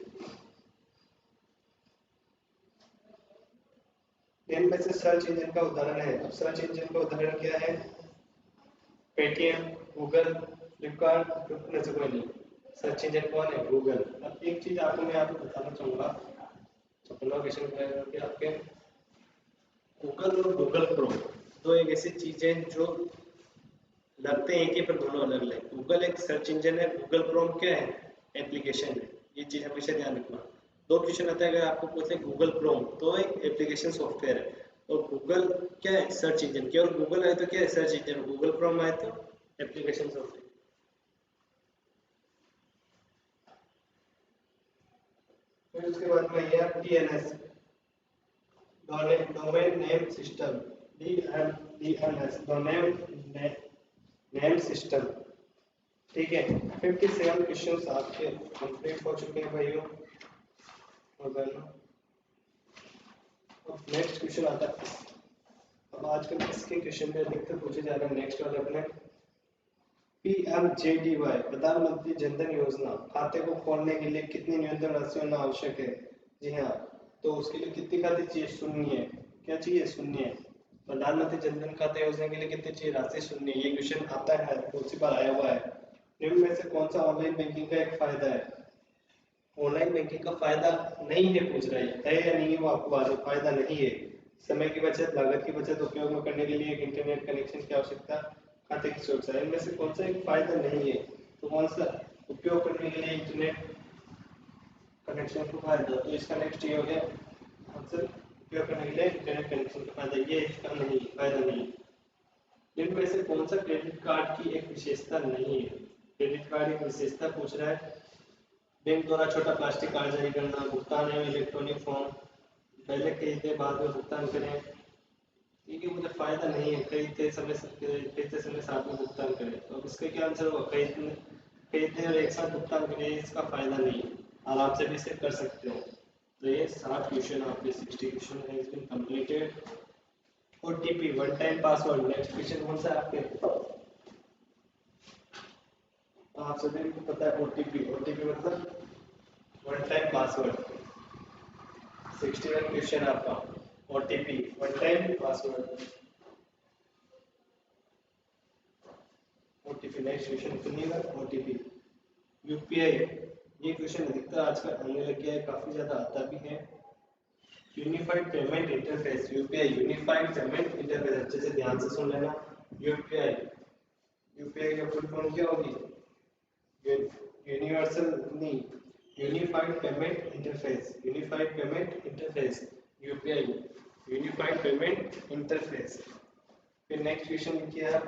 निम्न में से सर्च इंजन का उदाहरण है। अब सर्च इंजन का उदाहरण क्या है? पेटीएम, गूगल, फ्लिपकार्ट, में से कोई नहीं। सर्च इंजन कौन है? गूगल। अब एक चीज आपको मैं आपको बताना चाहूंगा, 56वां क्वेश्चन कि आपके गूगल और गूगल क्रोम दो एक ऐसी चीज है जो लगते हैं कि पर दोनों अलग अलग। गूगल एक सर्च इंजन है, गूगल क्रोम क्या है? एप्लीकेशन है। ये चीज हमेशा ध्यान रखना। दो क्वेश्चन आता है, अगर आपको पूछे गूगल क्रोम तो एक एप्लीकेशन सॉफ्टवेयर है, और गूगल क्या है? Search engine. केवल गूगल आए तो क्या है? Search engine. गूगल क्रोम आए तो एप्लीकेशन सॉफ्टवेयर। फिर उसके बाद में यह DNS, domain name system, DNS, domain name system, ठीक है। 57 क्वेश्चंस आपके कंप्लीट हो चुके हैं भाइयों और बहनों। अब नेक्स्ट क्वेश्चन आता है। अब आजकल इसके क्वेश्चन में अधिकतर पूछे जा रहे हैं, नेक्स्ट वाले अपने PMJDY, प्रधानमंत्री जनधन योजना, खाते को खोलने के लिए कितनी न्यूनतम राशि होना आवश्यक है? जी हाँ, तो उसके लिए कितनी खाते चाहिए? शून्य। क्या चाहिए? शून्य। प्रधानमंत्री जनधन खाता योजना के लिए कितने चाहिए? राशि शून्य। ये क्वेश्चन आता है, बहुत सी बार आया हुआ है। निम्न में से कौन सा ऑनलाइन बैंकिंग का एक फायदा है? ऑनलाइन बैंकिंग का फायदा नहीं है पूछ रहा है या नहीं है वो आपको बात, फायदा नहीं है। समय की बचत, लागत की बचत, उपयोग में करने के लिए एक इंटरनेट कनेक्शन की आवश्यकता, खाते की सुरक्षा। इनमें से कौन सा एक फायदा नहीं है? तो कौन सा? उपयोग करने के लिए इंटरनेट कनेक्शन का फायदा। तो इसका नेक्स्ट ये हो गया आंसर, उपयोग करने के लिए इंटरनेट कनेक्शन का फायदा। ये इसका नहीं, फायदा नहीं। इनमें से कौन सा क्रेडिट कार्ड की एक विशेषता नहीं है? क्रेडिट कार्ड एक विशेषता पूछ रहा है। बैंक द्वारा छोटा प्लास्टिक कार्ड जारी करना, भुगतान एवं इलेक्ट्रॉनिक फॉर्म, पहले खरीदे बाद में भुगतान करें। ठीक है, मुझे फायदा नहीं है। खरीदते समय साथ में भुगतान करें। तो अब इसका क्या आंसर होगा? खरीदने और एक साथ भुगतान करें, इसका फायदा नहीं है। आराम से भी इसे कर सकते हो। तो ये 60 क्वेश्चन आपके 60 question has been completed. OTP, one time password. Next question कौन सा है आपके? तो आप सभी को पता है ओटीपी। ओटीपी मतलब वन टाइम पासवर्ड। 61 क्वेश्चन आपका। OTP, one time password. OTP, next question सुनिएगा। OTP, UPI. ये क्वेश्चन अधिकतर आजकल आने लग गया है, काफी ज्यादा आता भी है। Unified payment interface, UPI, unified payment interface. अच्छे से ध्यान से सुन लेना। यूपीआई, यूपीआई का फुल फॉर्म क्या होगी? यूनिवर्सल नहीं, unified payment interface. Unified payment interface, UPI, unified payment interface. फिर नेक्स्ट क्वेश्चन लिखिए आप।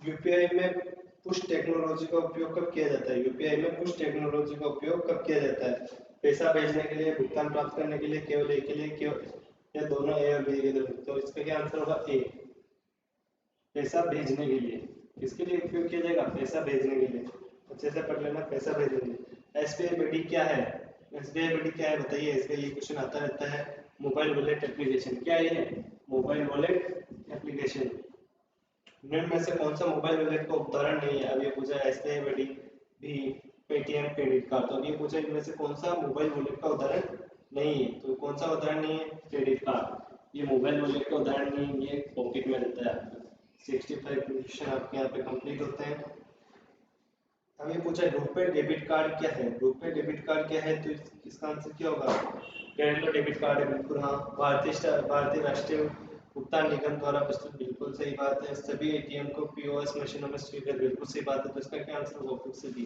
यूपीआई में पुश टेक्नोलॉजी का उपयोग कब किया जाता है? यूपीआई में पुश टेक्नोलॉजी का उपयोग कब किया जाता है? पैसा भेजने के लिए, भुगतान प्राप्त करने के लिए, केवल ए के लिए, केवल या दोनों ए और बी के लिए? तो इसका क्या आंसर होगा? ए, पैसा भेजने के लिए। किसके लिए उपयोग किया जाएगा? पैसा भेजने के लिए। अच्छे से पढ़ लेना, पैसा भेजने के लिए। एसबीआई बडी क्या है? एसबीआई बडी क्या है बताइए? एसबीआई, ये क्वेश्चन आता रहता है। Mobile wallet application. क्या है? Mobile wallet application. निम्न में से कौन सा मोबाइल वॉलेट का उदाहरण नहीं है? अब ये पूछा एसबीआई बडी भी, पेटीएम, क्रेडिट कार्ड। तो ये पूछा इनमें से कौन सा मोबाइल वॉलेट का उदाहरण नहीं है? तो कौन सा उदाहरण नहीं है? Credit card. ये मोबाइल वॉलेट का उदाहरण नहीं है, ये पॉकेट में रहता है। 65 क्वेश्चन आपके यहाँ पे कंप्लीट होते हैं। अब ये पूछा रुपे डेबिट कार्ड क्या है? रुपे डेबिट कार्ड क्या है? तो इसका आंसर क्या होगा? कैरेलो डेबिट कार्ड है, बिल्कुल हाँ। भारतीय राष्ट्रीय भुगतान निगम द्वारा प्रस्तुत, बिल्कुल सही बात है। सभी एटीएम को पीओएस मशीनों में स्वीकार, बिल्कुल सही बात है। तो इसका क्या आंसर होगा? फिर से भी।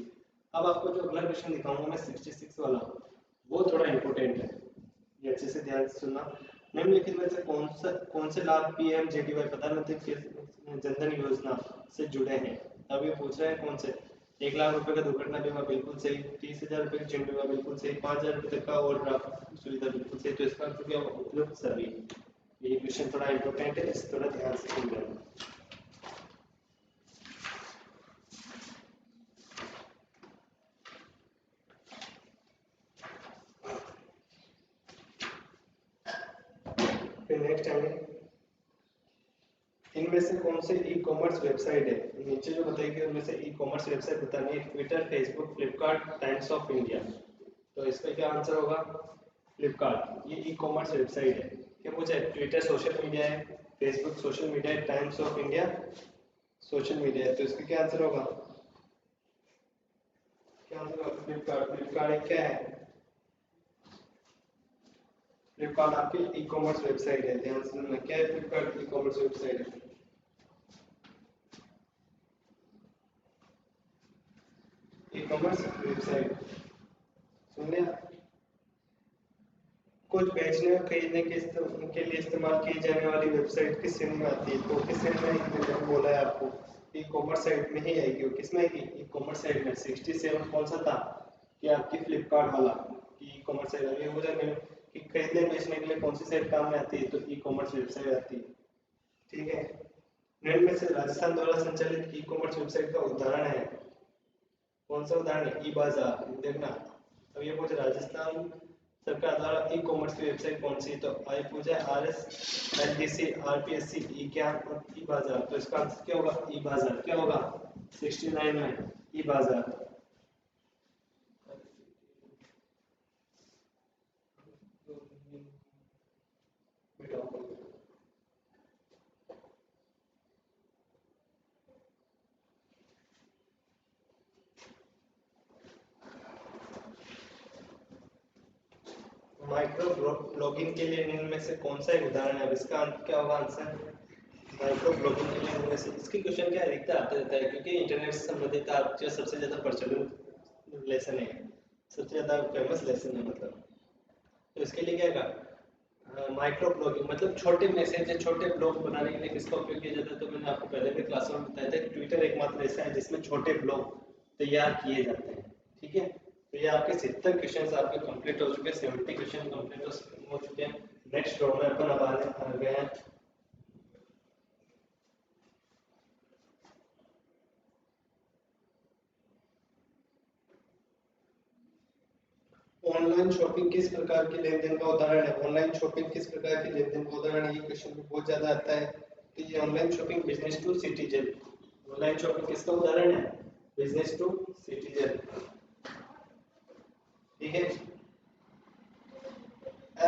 अब आपको जो अगला क्वेश्चन दिखाऊंगा मैं 66 वाला, वो थोड़ा इंपॉर्टेंट है, ये अच्छे से ध्यान से सुनना। निम्नलिखित में से कौन से लाभ पीएमजेडीवाई, प्रधानमंत्री जनधन योजना से जुड़े हैं? अब ये पूछ रहे हैं कौन से? 1 लाख रुपए का दुर्घटना बीमा, बिल्कुल सही। 30,000 रुपए की चिन्ह बीमा, बिल्कुल सही। 5,000 रुपए तक का ओवरड्राफ्ट सुविधा, बिल्कुल सही। तो इसका आंसर क्या होगा? उपयुक्त सभी। ये क्वेश्चन थोड़ा इंपॉर्टेंट है, इसे थोड़ा ध्यान से सुन लेना। फिर नेक्स्ट आएंगे, इनमें से कौन से ई कॉमर्स वेबसाइट है? नीचे जो बताई गई उनमें से ई कॉमर्स वेबसाइट बतानी है। Twitter, Facebook, Flipkart, times of India. तो इसका क्या आंसर होगा? फ्लिपकार्ट, ये ई कॉमर्स वेबसाइट है। क्या पूछा है? ट्विटर सोशल मीडिया है, फेसबुक सोशल मीडिया है, times of India social media है। तो इसका क्या आंसर होगा? क्या आंसर होगा? फ्लिपकार्ट। फ्लिपकार्ट क्या है? फ्लिपकार्ट आपकी ई कॉमर्स वेबसाइट है, ध्यान से सुनना। क्या है फ्लिपकार्ट? ई कॉमर्स वेबसाइट है। ई कॉमर्स वेबसाइट सुन लिया। कुछ बेचने और खरीदने के लिए इस्तेमाल की जाने वाली वेबसाइट किस श्रेणी में आती है? तो किस श्रेणी में आएगी? मैंने बोला है आपको, ई कॉमर्स साइट में ही आएगी। और किस में आएगी? ई कॉमर्स साइट में। 67 कौन सा था? कि आपकी फ्लिपकार्ट वाला ई कॉमर्स साइट। अभी हो जाएगा कि खरीदने बेचने के लिए कौन सी साइट काम में आती है? तो ई कॉमर्स वेबसाइट आती है। ठीक है। निम्न में से राजस्थान द्वारा संचालित ई कॉमर्स वेबसाइट का उदाहरण है? कौन सा उदाहरण है? ई बाजार। देखना, अब ये पूछे राजस्थान सरकार द्वारा ई कॉमर्स की वेबसाइट कौन सी? तो आई पूछा RSLDC, RPSC, ई ज्ञान और ई बाजार। तो इसका आंसर क्या होगा? ई बाजार। क्या होगा? 69 में ई बाजार। माइक्रो ब्लॉगिंग के लिए इनमें से कौन सा एक उदाहरण है? अब इसका क्या होगा आंसर? माइक्रो ब्लॉगिंग के लिए इनमें से इसकी क्वेश्चन क्या अधिकतर आता रहता है, क्योंकि इंटरनेट से संबंधित आप जो सबसे ज्यादा प्रचलित लेसन है, सबसे ज्यादा फेमस लेसन है मतलब। तो इसके लिए क्या होगा? माइक्रो ब्लॉगिंग मतलब छोटे मैसेज या छोटे ब्लॉग बनाने के लिए किसका उपयोग किया जाता है? तो मैंने आपको पहले भी क्लास में बताया था, ट्विटर एकमात्र ऐसा है जिसमें छोटे ब्लॉग तैयार किए जाते हैं। ठीक है, तो ये आपके 70 क्वेश्चन आपके कंप्लीट हो चुके हैं, 70 क्वेश्चन कंप्लीट हो चुके हैं। नेक्स्ट रो में अपन अब आ गए हैं ऑनलाइन शॉपिंग किस प्रकार की लेन देन का उदाहरण है? ऑनलाइन शॉपिंग किस प्रकार की लेन देन का उदाहरण है? ये क्वेश्चन में बहुत ज्यादा आता है। तो ये online shopping business to citizen, online shopping किसका उदाहरण है? Business to citizen. ठीक है,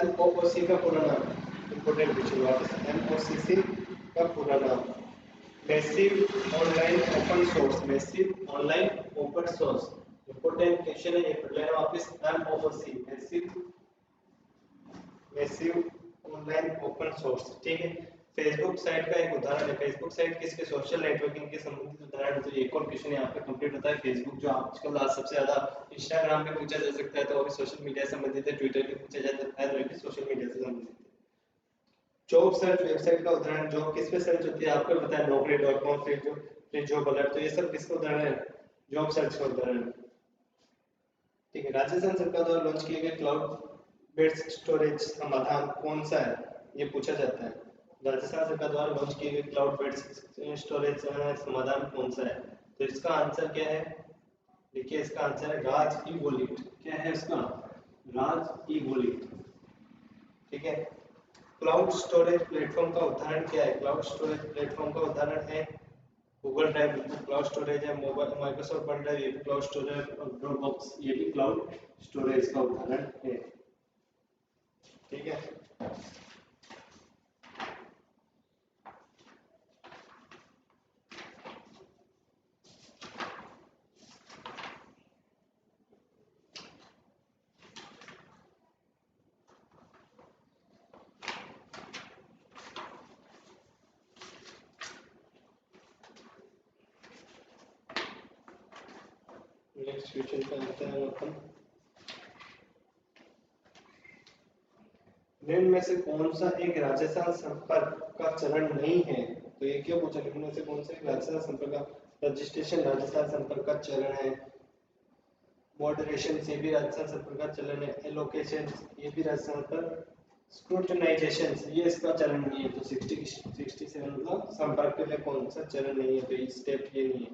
एमओओसी का पूरा नाम, इंपोर्टेंट क्वेश्चन वापस, एमओसीसी का पूरा नाम massive online open source, massive online open source. Important question है ये, पढ़ लेना वापस, MOOC massive massive online open source. ठीक है, फेसबुक साइट का एक उदाहरण है। फेसबुक साइट किसके सोशल नेटवर्किंग के संबंधित उदाहरण? तो एक और क्वेश्चन यहाँ पे कंप्लीट होता है। फेसबुक जो आजकल आज सबसे ज्यादा, इंस्टाग्राम पे पूछा जा सकता है तो वो भी सोशल मीडिया से संबंधित है, ट्विटर पे पूछा जा सकता है तो वो भी सोशल मीडिया से संबंधित है। जॉब सर्च वेबसाइट का उदाहरण, जॉब किस पे सर्च होती है? आपको पता है, naukri.com, फिर जॉब अलर्ट, तो ये सब किसका उदाहरण है? जॉब सर्च का उदाहरण। ठीक है, राजस्थान सरकार द्वारा लॉन्च किए गए क्लाउड बेस्ड स्टोरेज समाधान कौन सा है? ये पूछा जाता है। राजस्थान सरकार द्वारा लॉन्च किए गए क्लाउड बेस्ड स्टोरेज समाधान कौन सा है? तो इसका आंसर क्या है? देखिए, इसका आंसर है राज ई वॉलेट। क्या है इसका? राज ई वॉलेट। ठीक है, क्लाउड स्टोरेज प्लेटफॉर्म का उदाहरण क्या है? क्लाउड स्टोरेज प्लेटफॉर्म का उदाहरण है गूगल ड्राइव, क्लाउड स्टोरेज है। मोबाइल माइक्रोसॉफ्ट वन ड्राइव, ये भी क्लाउड स्टोरेज, और ड्रॉपबॉक्स, ये भी क्लाउड स्टोरेज का उदाहरण है। ठीक है, नेक्स्ट क्वेश्चन पे आते हैं अपन। निम्न में से कौन सा एक राजस्थान संपर्क का चरण नहीं है? तो ये क्यों पूछा? निम्न में से कौन सा एक राजस्थान संपर्क का? रजिस्ट्रेशन राजस्थान संपर्क का चरण है। मॉडरेशन से भी राजस्थान संपर्क का चलन है। एलोकेशन, ये भी राजस्थान पर। स्क्रूटनाइजेशन, ये इसका चरण नहीं है। तो 67 मतलब संपर्क के लिए कौन सा चरण नहीं है? तो ये स्टेप ये नहीं है।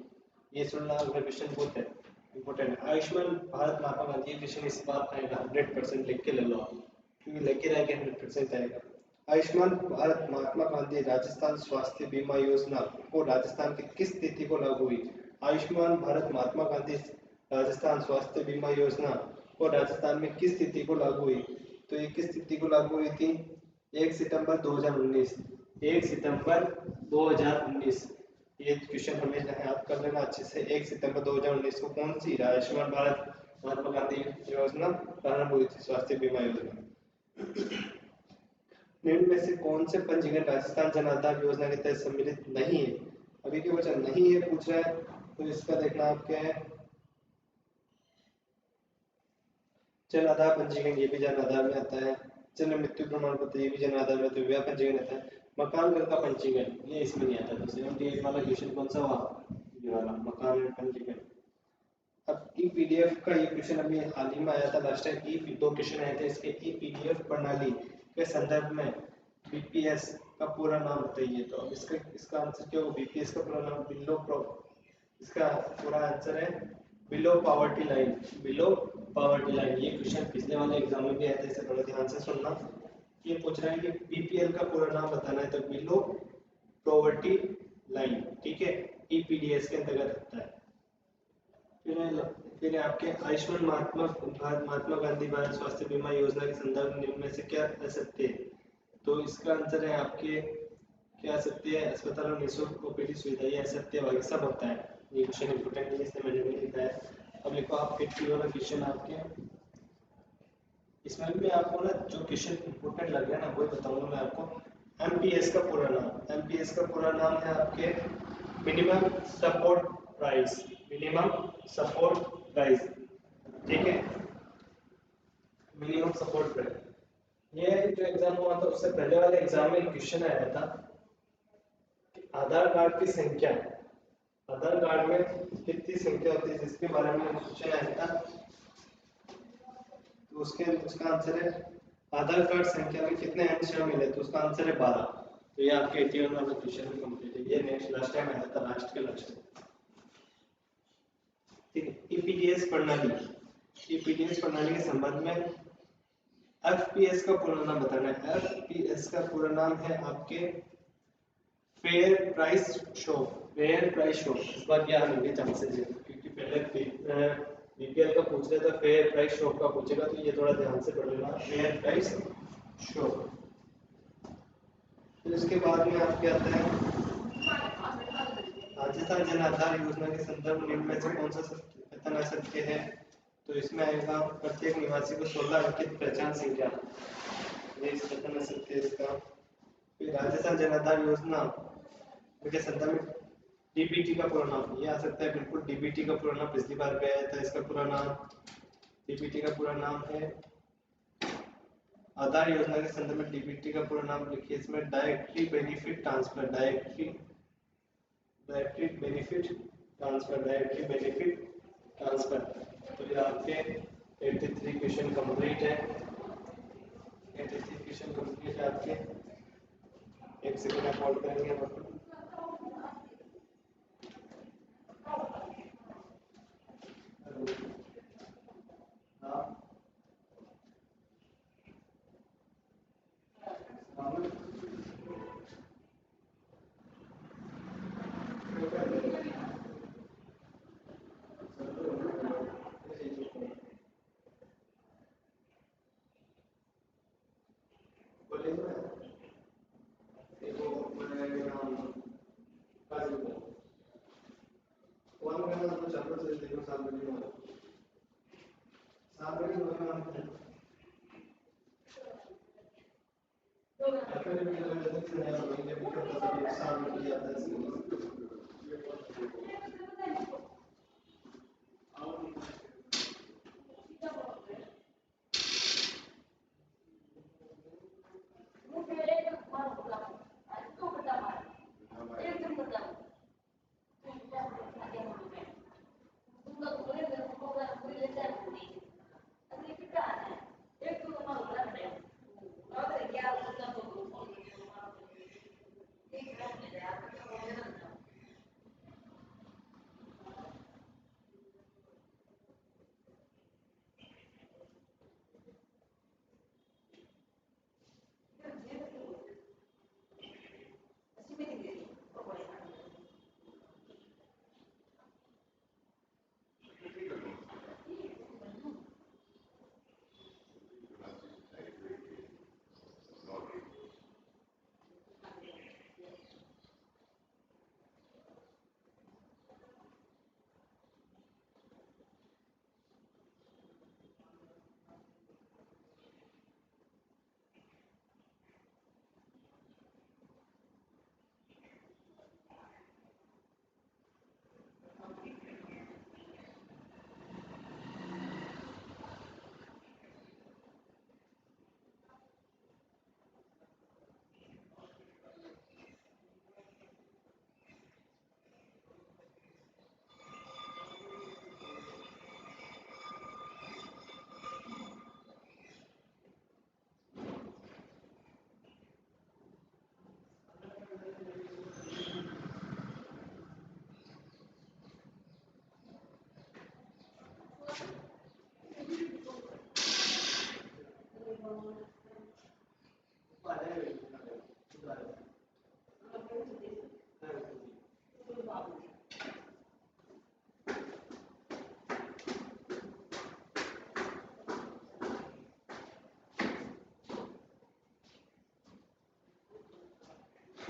ये सुनना अगला क्वेश्चन बहुत है इंपॉर्टेंट है। आयुष्मान भारत महात्मा गांधी, क्वेश्चन इस बार आएगा 100% लिख के ले लो आप, क्योंकि लेके रहेंगे 100% आएगा। आयुष्मान भारत महात्मा गांधी राजस्थान स्वास्थ्य बीमा योजना को राजस्थान की किस तिथि को लागू हुई? आयुष्मान भारत महात्मा गांधी राजस्थान स्वास्थ्य बीमा योजना को राजस्थान में किस तिथि को लागू हुई? तो ये किस तिथि को लागू हुई थी? 1 सितंबर 2019। 1 सितंबर 2019। ये क्वेश्चन हमें याद कर लेना अच्छे से। 1 सितंबर 2019 को कौन सी आयुष्मान भारत महात्मा गांधी योजना प्रारंभ हुई थी, स्वास्थ्य बीमा योजना। निम्न में से कौन से पंजीकरण राजस्थान जन आधार योजना के तहत सम्मिलित नहीं है? अभी के बच्चा नहीं है पूछ रहा है, तो इसका देखना आप क्या है। जन आधार पंजीकरण, ये भी जन आधार में आता है। जन्म मृत्यु प्रमाण पत्र, ये भी जन आधार में, तो विवाह पंजीकरण आता है। मकान घर का पंजीकरण, ये इसमें नहीं आता। तो 78 वाला क्वेश्चन कौन सा हुआ? ये वाला, मकान पंजीकरण। अब ई पीडीएफ का ये क्वेश्चन अभी हाल ही में आया था, लास्ट टाइम ई 2 क्वेश्चन आए थे इसके। ई पीडीएफ प्रणाली के संदर्भ में बीपीएस का पूरा नाम बताइए। तो अब इसका आंसर क्या होगा? बीपीएस का पूरा नाम बिलो प्रो, इसका पूरा आंसर है below poverty line. Below poverty line, ये क्वेश्चन पिछले वाले एग्जाम में भी आया था, इसे बड़े ध्यान से सुनना। ये पूछ रहा है कि बीपीएल का पूरा नाम बताना है, तो बिलो पॉवर्टी लाइन। ठीक है, ईपीडीएस के अंतर्गत आता है। फिर आपके आयुष्मान महात्मा गांधी भारत स्वास्थ्य बीमा योजना के संदर्भ निम्न में से क्या असत्य है? तो इसका आंसर है आपके क्या असत्य है? अस्पताल में निःशुल्क ओपीडी सुविधा, ये असत्य बाकी सब होता है। ये क्वेश्चन इंपोर्टेंट है, इसलिए मैंने भी लिखा है। अब लिखो आप 80 वाला क्वेश्चन आपके इसमें भी मैं आपको ना जो क्वेश्चन इंपोर्टेंट लग गया ना वही बताऊंगा मैं आपको। एमपीएस का पूरा नाम, एमपीएस का पूरा नाम है आपके minimum support price, minimum support price, ठीक है, मिनिमम सपोर्ट प्राइस। ये जो एग्जाम हुआ था उससे पहले वाले एग्जाम में क्वेश्चन आया था कि आधार कार्ड की संख्या, आधार कार्ड में कितनी संख्या होती है जिसके बारे में क्वेश्चन आया था। तो उसका आंसर है आधार कार्ड संख्या में कितने अंक शामिल है, तो उसका आंसर है 12। तो ये आपके 81 वाला क्वेश्चन भी कंप्लीट है। ये नेक्स्ट लास्ट टाइम आया था, लास्ट के लास्ट, ठीक है। ईपीडीएस प्रणाली, ईपीडीएस प्रणाली के संबंध में एफपीएस का पूरा नाम बताना है। एफपीएस का पूरा नाम है आपके fair price show, fair price show. इस बार क्या होंगे चांसेस है क्योंकि पहले बीपीएल का पूछ रहा था, फेयर प्राइस शो का पूछेगा, तो ये थोड़ा ध्यान से पढ़ लेना, फेयर प्राइस शो। फिर उसके बाद में आपके आता है राजस्थान जन आधार योजना के संदर्भ निम्न में से कौन सा वेतन असत्य है, तो इसमें आएगा प्रत्येक निवासी को 16 अंकित पहचान संख्या, ये वेतन असत्य है इसका। फिर राजस्थान जन आधार योजना के संदर्भ में डीबीटी का पूरा नाम, ये आ सकता है बिल्कुल, डीबीटी का पूरा नाम पिछली बार भी आया था, इसका पूरा नाम, डीबीटी का पूरा नाम है आधार योजना के संदर्भ में डीबीटी का पूरा नाम लिखिए इसमें, directly benefit transfer, directly benefit transfer, directly benefit transfer. तो ये आपके 83 क्वेश्चन कंप्लीट है, 83 क्वेश्चन कंप्लीट है आपके। एक सेकंड में कॉल करेंगे आपको।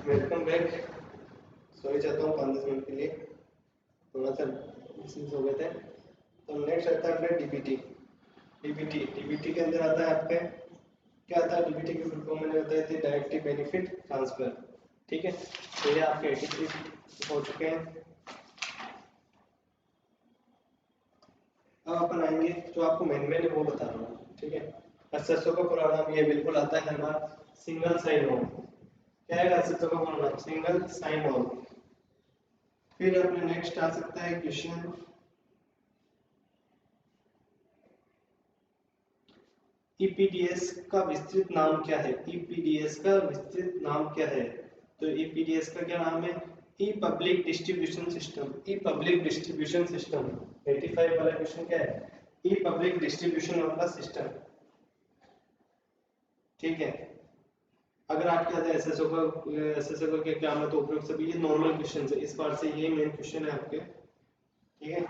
Welcome back. सॉरी चाहता हूँ 5-10 मिनट के लिए थोड़ा सा मिसिंग हो गए थे। तो नेक्स्ट आता है अपने डीबीटी। डीबीटी, डीबीटी के अंदर आता है आपके क्या आता है, डीबीटी की फुल फॉर्म में होता है डायरेक्टली बेनिफिट ट्रांसफर। ठीक है, तो ये आपके 83 हो चुके हैं। अब अपन आएंगे जो आपको मेन है वो बता रहा हूँ। ठीक है, एसएसओ का पूरा नाम ये बिल्कुल आता है हमारा सिंगल साइन ऑन। क्या है एसएसओ का पूरा नाम? Single sign on. फिर अपने नेक्स्ट आ सकता है क्वेश्चन, ईपीडीएस का विस्तृत नाम क्या है? ईपीडीएस का विस्तृत नाम क्या है? तो ईपीडीएस का क्या नाम है? ई पब्लिक डिस्ट्रीब्यूशन सिस्टम। ई पब्लिक डिस्ट्रीब्यूशन सिस्टम 85 वाला क्वेश्चन क्या है? ई पब्लिक डिस्ट्रीब्यूशन वाला सिस्टम। ठीक है, अगर आपके यहाँ एसएसओ का क्या मतलब उपयोग सभी ये नॉर्मल क्वेश्चन है, इस बार से ये मेन क्वेश्चन है आपके। ठीक है,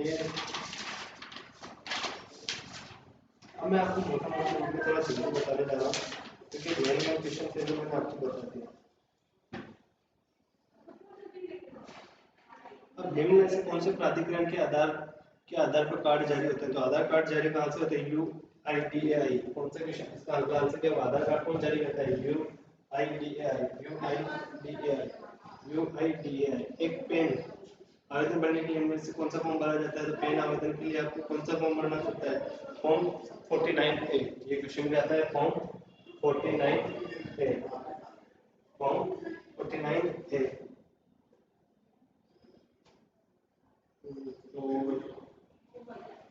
ये अब मैं आपको मोटा मोटा रूप में थोड़ा सिंपल बताने जा रहा हूँ क्योंकि रियल में क्वेश्चन थे जो मैंने आपको बता दिया। अब निम्न में से कौन से प्राधिकरण के आधार पर कार्ड जारी होते हैं? तो आधार कार्ड जारी कहाँ से होते हैं? UIDAI। कौन सा क्वेश्चन इसका आंसर क्या? आधार कार्ड कौन जारी करता है? UIDAI। एक पेन आवेदन भरने के लिए इनमें से कौन सा फॉर्म भरा जाता है? तो पेन आवेदन के लिए आपको कौन सा फॉर्म भरना पड़ता है? Form 49A। ये क्वेश्चन में आता है फॉर्म 49A। Form 49A। तो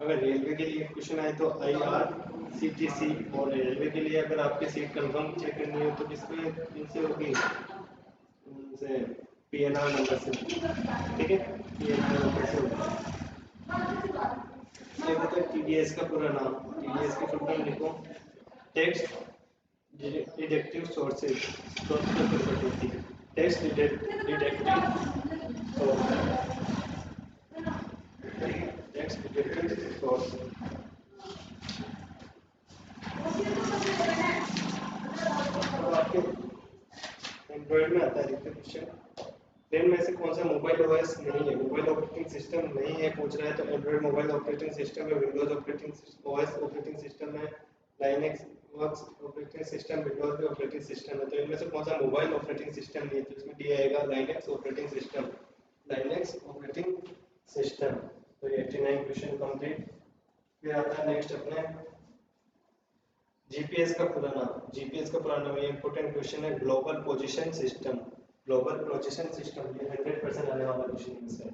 अगर रेलवे के लिए क्वेश्चन आए तो IRCTC, और रेलवे के लिए अगर आपकी सीट कंफर्म चेक करनी हो तो किसमें इनसे होगी? उनसे PNR नंबर से। ठीक है, PNR नंबर से होगी। ये होता है TDS का पूरा नाम। TDS की फुल फॉर्म लिखो, text deductive sources. Text deductive source. Text deductive source. अब आपके एंड्रॉइड में आता है देखते क्वेश्चन, निम्न में से कौन सा मोबाइल ओएस नहीं है? मोबाइल ऑपरेटिंग सिस्टम नहीं है पूछ रहा है, तो एंड्रॉइड मोबाइल ऑपरेटिंग सिस्टम है, Windows operating OS operating system है, Linux works operating system, Windows भी ऑपरेटिंग सिस्टम है। तो इनमें से कौन सा मोबाइल ऑपरेटिंग सिस्टम नहीं है? तो इसमें डी आएगा Linux operating system. Linux operating system. तो ये 89 क्वेश्चन कंप्लीट। फिर आता है नेक्स्ट अपने जीपीएस का पूरा नाम। जीपीएस का पूरा नाम, ये इंपॉर्टेंट क्वेश्चन है, global position system. Global position system, ये 100% आने वाला क्वेश्चन है।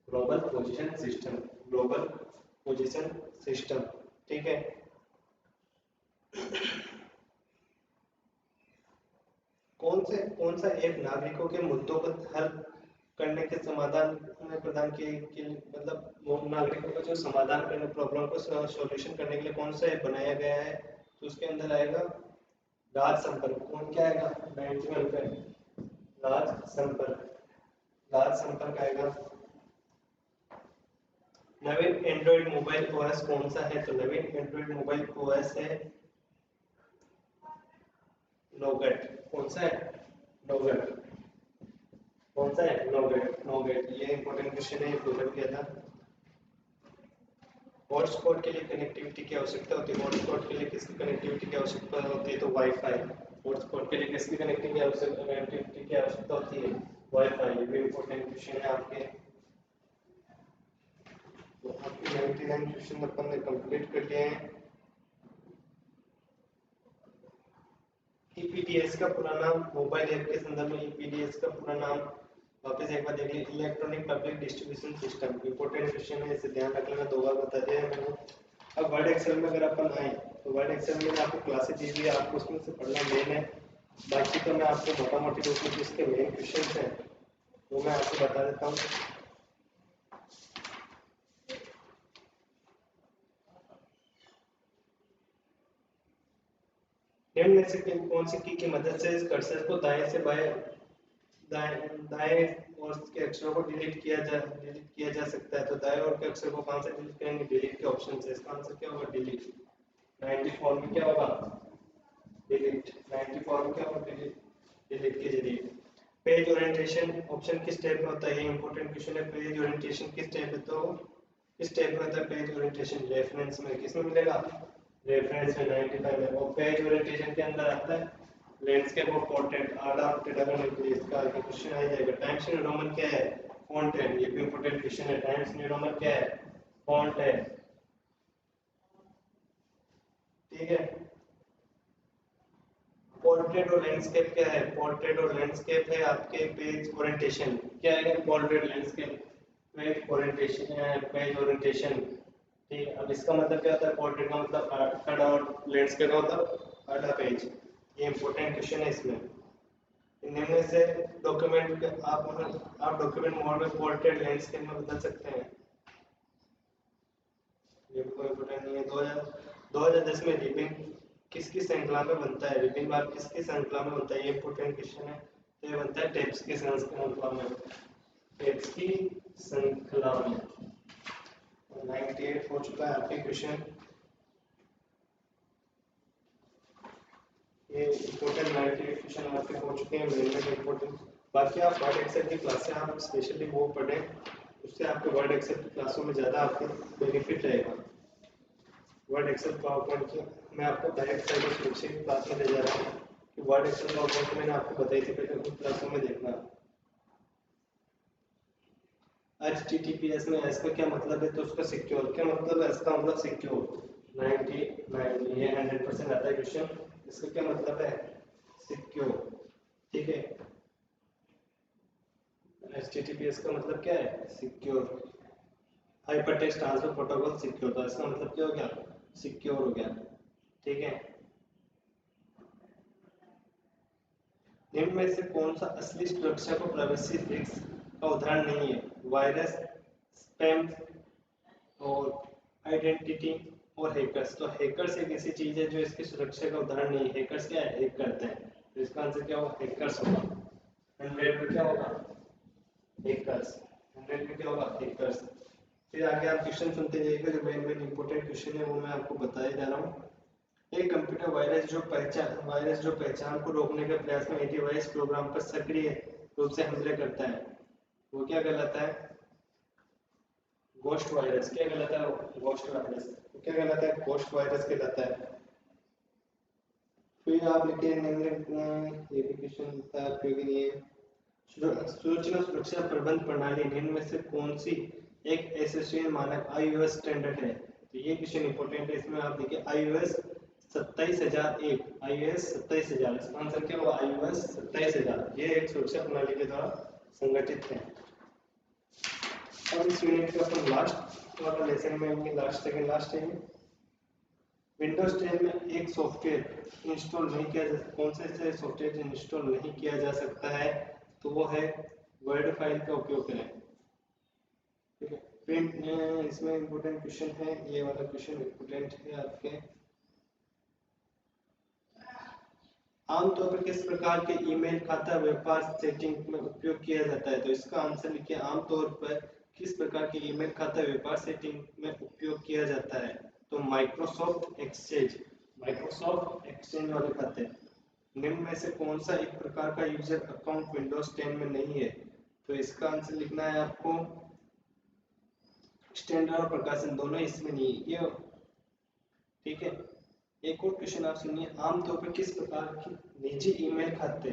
Global position system, global position system. ठीक है, कौन सा ऐप नागरिकों के मुद्दों को हल करने के समाधान में प्रदान के मतलब वो नागरिकों का जो समाधान करने, प्रॉब्लम को सॉल्यूशन करने के लिए कौन सा ऐप बनाया गया है? तो उसके अंदर आएगा राज संपर्क। कौन क्या आएगा? 91 पे राज संपर्क। राज संपर्क आएगा। नवीन एंड्रॉइड मोबाइल ओएस कौन सा है? तो नवीन एंड्रॉइड मोबाइल ओएस है नोगेट। कौन सा है? नोगेट। कौन सा है? नोगेट। नोगेट, ये इंपॉर्टेंट क्वेश्चन है, ये पूछा गया था। हॉटस्पॉट के लिए कनेक्टिविटी की आवश्यकता होती है? हॉटस्पॉट के लिए किसकी कनेक्टिविटी की आवश्यकता होती है? तो वाईफाई। हॉटस्पॉट के लिए किसकी कनेक्टिविटी की आवश्यकता होती है? वाईफाई। ये भी इंपॉर्टेंट क्वेश्चन है आपके। तो आपके 99 क्वेश्चन अपन ने कंप्लीट कर लिए हैं। ईपीडीएस का पूरा नाम, मोबाइल ऐप के संदर्भ में ईपीडीएस का पूरा नाम वापस एक बार देख लीजिए, electronic public distribution system. Important question है, इसे ध्यान रख लेना, 2 बार बता दिया है मैंने। अब वर्ड एक्सेल में अगर अपन आए तो वर्ड एक्सेल में आपको क्लासेस दी हुई है, आपको उसमें से पढ़ना मेन है। बाकी तो मैं आपको मोटा मोटी रूप में जिसके मेन क्वेश्चन हैं वो मैं आपको बता देता हूँ। निम्न में से कौन सी की मदद से इस कर्सर को दाएं से बाएं दाएं ओर के अक्षरों को डिलीट किया जा सकता है? तो दाएं ओर के अक्षर को कहां से डिलीट करेंगे? डिलीट के ऑप्शन से। इसका आंसर क्या होगा? डिलीट। 94 में क्या होगा? डिलीट। 94 में क्या होगा? डिलीट। डिलीट के जरिए। पेज ओरिएंटेशन ऑप्शन किस टाइप में होता है? ये इंपॉर्टेंट क्वेश्चन है, पेज ओरिएंटेशन किस टाइप है? तो इस टाइप में होता है पेज ओरिएंटेशन। रेफरेंस में किसमें मिलेगा? रेफरेंस में 95 में। और पेज ओरिएंटेशन के अंदर आता है लैंडस्केप और पोर्ट्रेट। आधा पेडागोजी इसका आगे क्वेश्चन आ जाएगा। टाइम्स न्यू रोमन क्या है? फॉन्ट है। ये भी इंपॉर्टेंट क्वेश्चन है। टाइम्स न्यू रोमन क्या है? फॉन्ट है। ठीक है। पोर्ट्रेट और लैंडस्केप क्या है? पोर्ट्रेट और लैंडस्केप है आपके पेज ओरिएंटेशन। क्या है? पोर्ट्रेट लैंडस्केप पेज ओरिएंटेशन है। Page orientation. ठीक है। अब इसका मतलब क्या होता है? पोर्ट्रेट का मतलब खड़ा और लैंडस्केप का मतलब आधा पेज। ये इंपॉर्टेंट क्वेश्चन है इसमें। इनमें से डॉक्यूमेंट आप डॉक्यूमेंट मोड में पोर्ट्रेट लैंडस्केप में बदल सकते हैं। ये भी कोई इंपॉर्टेंट नहीं है। 2010 में रिबिन किसकी श्रृंखला में बनता है? रिबिन बार किसकी श्रृंखला में बनता है? ये इंपॉर्टेंट क्वेश्चन है। तो ये बनता है टेप्स की श्रृंखला में। टेप्स की श्रृंखला में। 98 हो चुका है आपके क्वेश्चन। ये इंपॉर्टेंट 98 क्वेश्चन आपके हो चुके हैं। मेरे में इंपॉर्टेंट। बाकी आप वर्ड एक्सेल की क्लासें आप स्पेशली वो पढ़ें, उससे आपके वर्ड एक्सेल की क्लासों में ज़्यादा आपको बेनिफिट रहेगा। वर्ड एक्सेल पावर पॉइंट की मैं आपको डायरेक्ट साइबर सुरक्षा की क्लास में ले जा रहा हूँ कि वर्ड एक्सेल पावर पॉइंट मैंने आपको बताई थी, पहले उन क्लासों में देखना। HTTPS में एस का क्या मतलब है? तो उसका सिक्योर क्या मतलब है? इसका मतलब सिक्योर। 99 ये 100% आता है क्वेश्चन। इसका क्या मतलब है? सिक्योर। ठीक है। HTTPS का मतलब क्या है? Secure. Hyper text transfer protocol secure. तो इसका मतलब क्या हो गया? सिक्योर हो गया। ठीक है। निम्न में से कौन सा असली सुरक्षा को प्राइवेसी रिस्क का उदाहरण नहीं है? वायरस, स्पैम और आइडेंटिटी और हैकर्स। तो हैकर्स एक ऐसी चीज है जो इसकी सुरक्षा का उदाहरण नहीं है। हैकर्स क्या है? हैक करते हैं। तो इसका आंसर क्या होगा? हैकर्स होगा। 100 में क्या होगा? हैकर्स। 100 में क्या होगा? हैकर्स। फिर आगे आप क्वेश्चन सुनते जाइएगा। जो मेन मेन इंपॉर्टेंट क्वेश्चन है वो मैं आपको बताया जा रहा हूँ। एक कंप्यूटर वायरस जो पहचान को रोकने के प्रयास में एंटीवायरस प्रोग्राम पर सक्रिय रूप से हमले करता है, वो क्या कहलाता है? Ghost virus. क्या कहलाता है? Ghost virus. तो क्या कहलाता है? घोस्ट वायरस कहलाता है। फिर आप लिखिए ये भी क्वेश्चन था आपके लिए। सूचना सुरक्षा प्रबंध प्रणाली निम्न में से कौन सी एक एसोसिएशन मानक iOS स्टैंडर्ड है? तो ये क्वेश्चन इंपॉर्टेंट है। इसमें आप देखिए iOS 27001। iOS 27000। इसका आंसर क्या होगा? iOS 27000। ये एक सुरक्षा प्रणाली के द्वारा संगठित है। अब इस यूनिट का अपन लास्ट वाला लेसन में लास्ट सेकंड लास्ट है। विंडोज 10 में एक सॉफ्टवेयर इंस्टॉल नहीं किया जा सकता। कौन से सॉफ्टवेयर इंस्टॉल नहीं किया जा सकता है? तो वो है वर्ड फाइल का उपयोग करें। ठीक है। प्रिंट इसमें इंपॉर्टेंट क्वेश्चन है। ये वाला क्वेश्चन इंपॉर्टेंट है आपके। आमतौर पर किस प्रकार के ईमेल खाता व्यापार सेटिंग में उपयोग किया जाता है? तो इसका आंसर लिखिए। आमतौर पर किस प्रकार के ईमेल खाता व्यापार सेटिंग में उपयोग किया जाता है? तो माइक्रोसॉफ्ट एक्सचेंज वाले खाते। निम्न में से कौन सा एक प्रकार का यूजर अकाउंट विंडोज 10 में नहीं है? तो इसका आंसर लिखना है आपको। स्टैंडर्ड और प्रकाशन दोनों इसमें नहीं है ये। ठीक है। एक और क्वेश्चन आप सुनिए। आमतौर पर किस प्रकार की निजी ईमेल खाते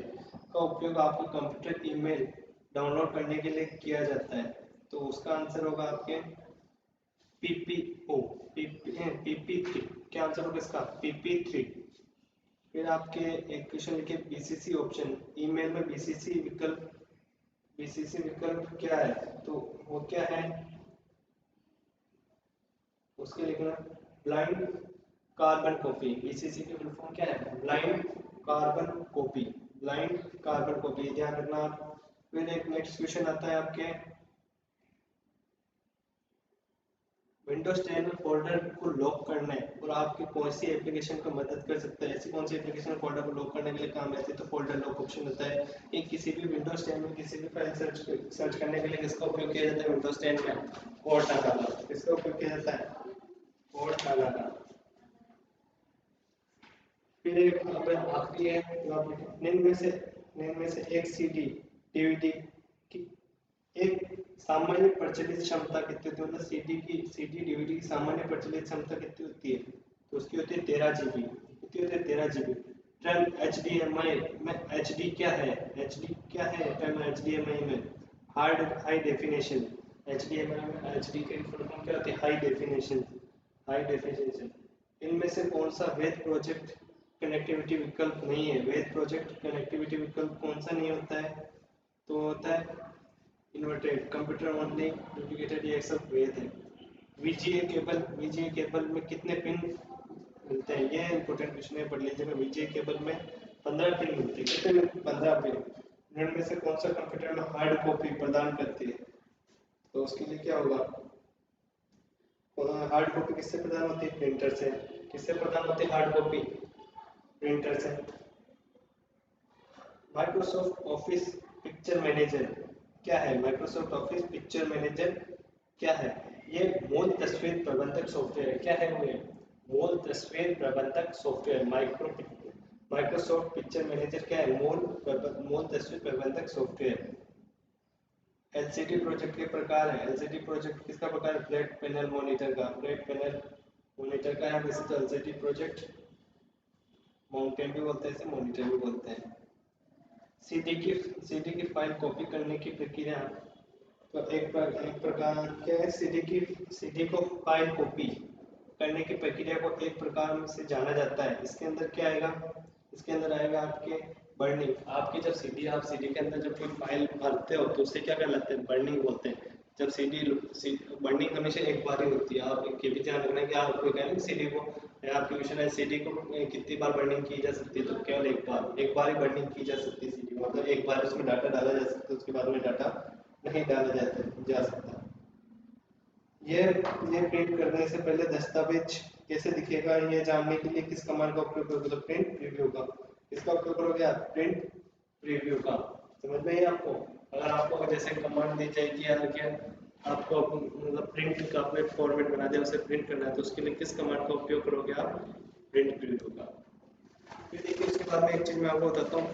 का उपयोग आपके कंप्यूटर ईमेल डाउनलोड करने के लिए किया जाता है? तो उसका आंसर होगा आपके PP3। क्या आंसर होगा इसका? PP3। फिर आपके एक क्वेश्चन लिखिए बीसीसी ऑप्शन। ईमेल में बीसीसी विकल्प क्या है? तो वो क्या है उसके लिखना ब्लाइंड कार्बन कॉपी। बीसीसी की फुल फॉर्म क्या है? Blind carbon copy. Blind carbon copy ध्यान रखना आप। फिर एक नेक्स्ट क्वेश्चन आता है आपके विंडोज 10 में फोल्डर को लॉक करने और आपकी कौन सी एप्लीकेशन को मदद कर सकता है? ऐसी कौन सी एप्लीकेशन फोल्डर को लॉक करने के लिए काम आती है? तो फोल्डर लॉक ऑप्शन होता है। कि किसी भी विंडोज 10 में किसी भी फाइल सर्च करने के लिए किसका उपयोग किया जाता है? विंडोज 10 में कोर्टाना का। किसका उपयोग किया जाता है? कोर्टाना का। फिर एक आखिरी है निम्न में से एक सीडी डीवीडी की एक सामान्य प्रचलित क्षमता कितनी होती है, मतलब सीडी डीवीडी की सामान्य प्रचलित क्षमता कितनी होती है, तो उसकी होती है 13 GB। कितनी होती है? 13 GB। टर्म HDMI में HD क्या है? HD क्या है टर्म HDMI में? High definition. HDMI में HD की फुल फॉर्म क्या होती है? High definition. High definition. इनमें से कौन सा वेद प्रोजेक्ट कनेक्टिविटी विकल्प नहीं है? वेद प्रोजेक्ट कनेक्टिविटी विकल्प कौन सा नहीं होता है? तो होता है इन्वर्टेड कंप्यूटर ओनली डुप्लीकेटेड, ये सब वेद है। वीजीए केबल में कितने पिन मिलते हैं? ये इंपॉर्टेंट क्वेश्चन है, पढ़ लीजिएगा। वीजीए केबल में 15 पिन मिलते हैं। कितने मिलते? 15 पिन। इनमें से कौन सा कंप्यूटर में हार्ड कॉपी प्रदान करती है? तो उसके लिए क्या होगा? हार्ड कॉपी किससे प्रदान होती है? प्रिंटर से। किससे प्रदान होती है हार्ड कॉपी? प्रिंटर से। माइक्रोसॉफ्ट ऑफिस पिक्चर मैनेजर क्या है? माइक्रोसॉफ्ट ऑफिस पिक्चर मैनेजर क्या है? ये मूल तस्वीर प्रबंधक सॉफ्टवेयर है। क्या है वो? मूल तस्वीर प्रबंधक सॉफ्टवेयर। माइक्रोसॉफ्ट पिक्चर मैनेजर क्या है? मूल तस्वीर प्रबंधक सॉफ्टवेयर। एलसीडी प्रोजेक्ट के प्रकार है। एलसीडी प्रोजेक्ट किसका प्रकार है? फ्लैट पैनल मॉनिटर का। फ्लैट पैनल मॉनिटर का है। वैसे तो एलसीडी प्रोजेक्ट माउंटेन भी बोलते हैं, इसे मॉनिटर भी बोलते हैं। सीडी की फाइल कॉपी करने की प्रक्रिया, तो एक प्रकार क्या है? सीडी को फाइल कॉपी करने की प्रक्रिया को एक प्रकार से जाना जाता है। इसके अंदर क्या आएगा? इसके अंदर आएगा आपके बर्निंग। आपकी जब आप सीडी के अंदर जब कोई फाइल भरते हो तो उसे क्या कहलाते हैं? बर्निंग बोलते हैं। जब बर्निंग हमेशा एक बार ही होती है। आप ये भी ध्यान रखना है कि आप कोई कहेंगे सीडी को, आपके क्वेश्चन है सीडी को कितनी बार बर्निंग की जा सकती है, तो केवल एक बार ही बर्निंग की जा सकती है सीडी, मतलब एक बार उसमें डाटा डाला जा सकता है, उसके बाद में डाटा नहीं डाला जा सकता। ये प्रिंट करने से पहले दस्तावेज कैसे दिखेगा, ये जानने के लिए किस कमांड का उपयोग करोगे? तो प्रिंट प्रीव्यू का। किसका उपयोग करोगे आप? प्रिंट प्रीव्यू का। समझ में है आपको? अगर आपको जैसे कमांड दी जाएगी यार क्या आपको मतलब प्रिंट का अपने फॉर्मेट बना दिया, उसे प्रिंट करना है, तो उसके लिए किस कमांड का उपयोग करोगे आप? प्रिंट प्रीव्यू का। फिर देखिए उसके बाद में एक चीज मैं आपको बताता हूँ।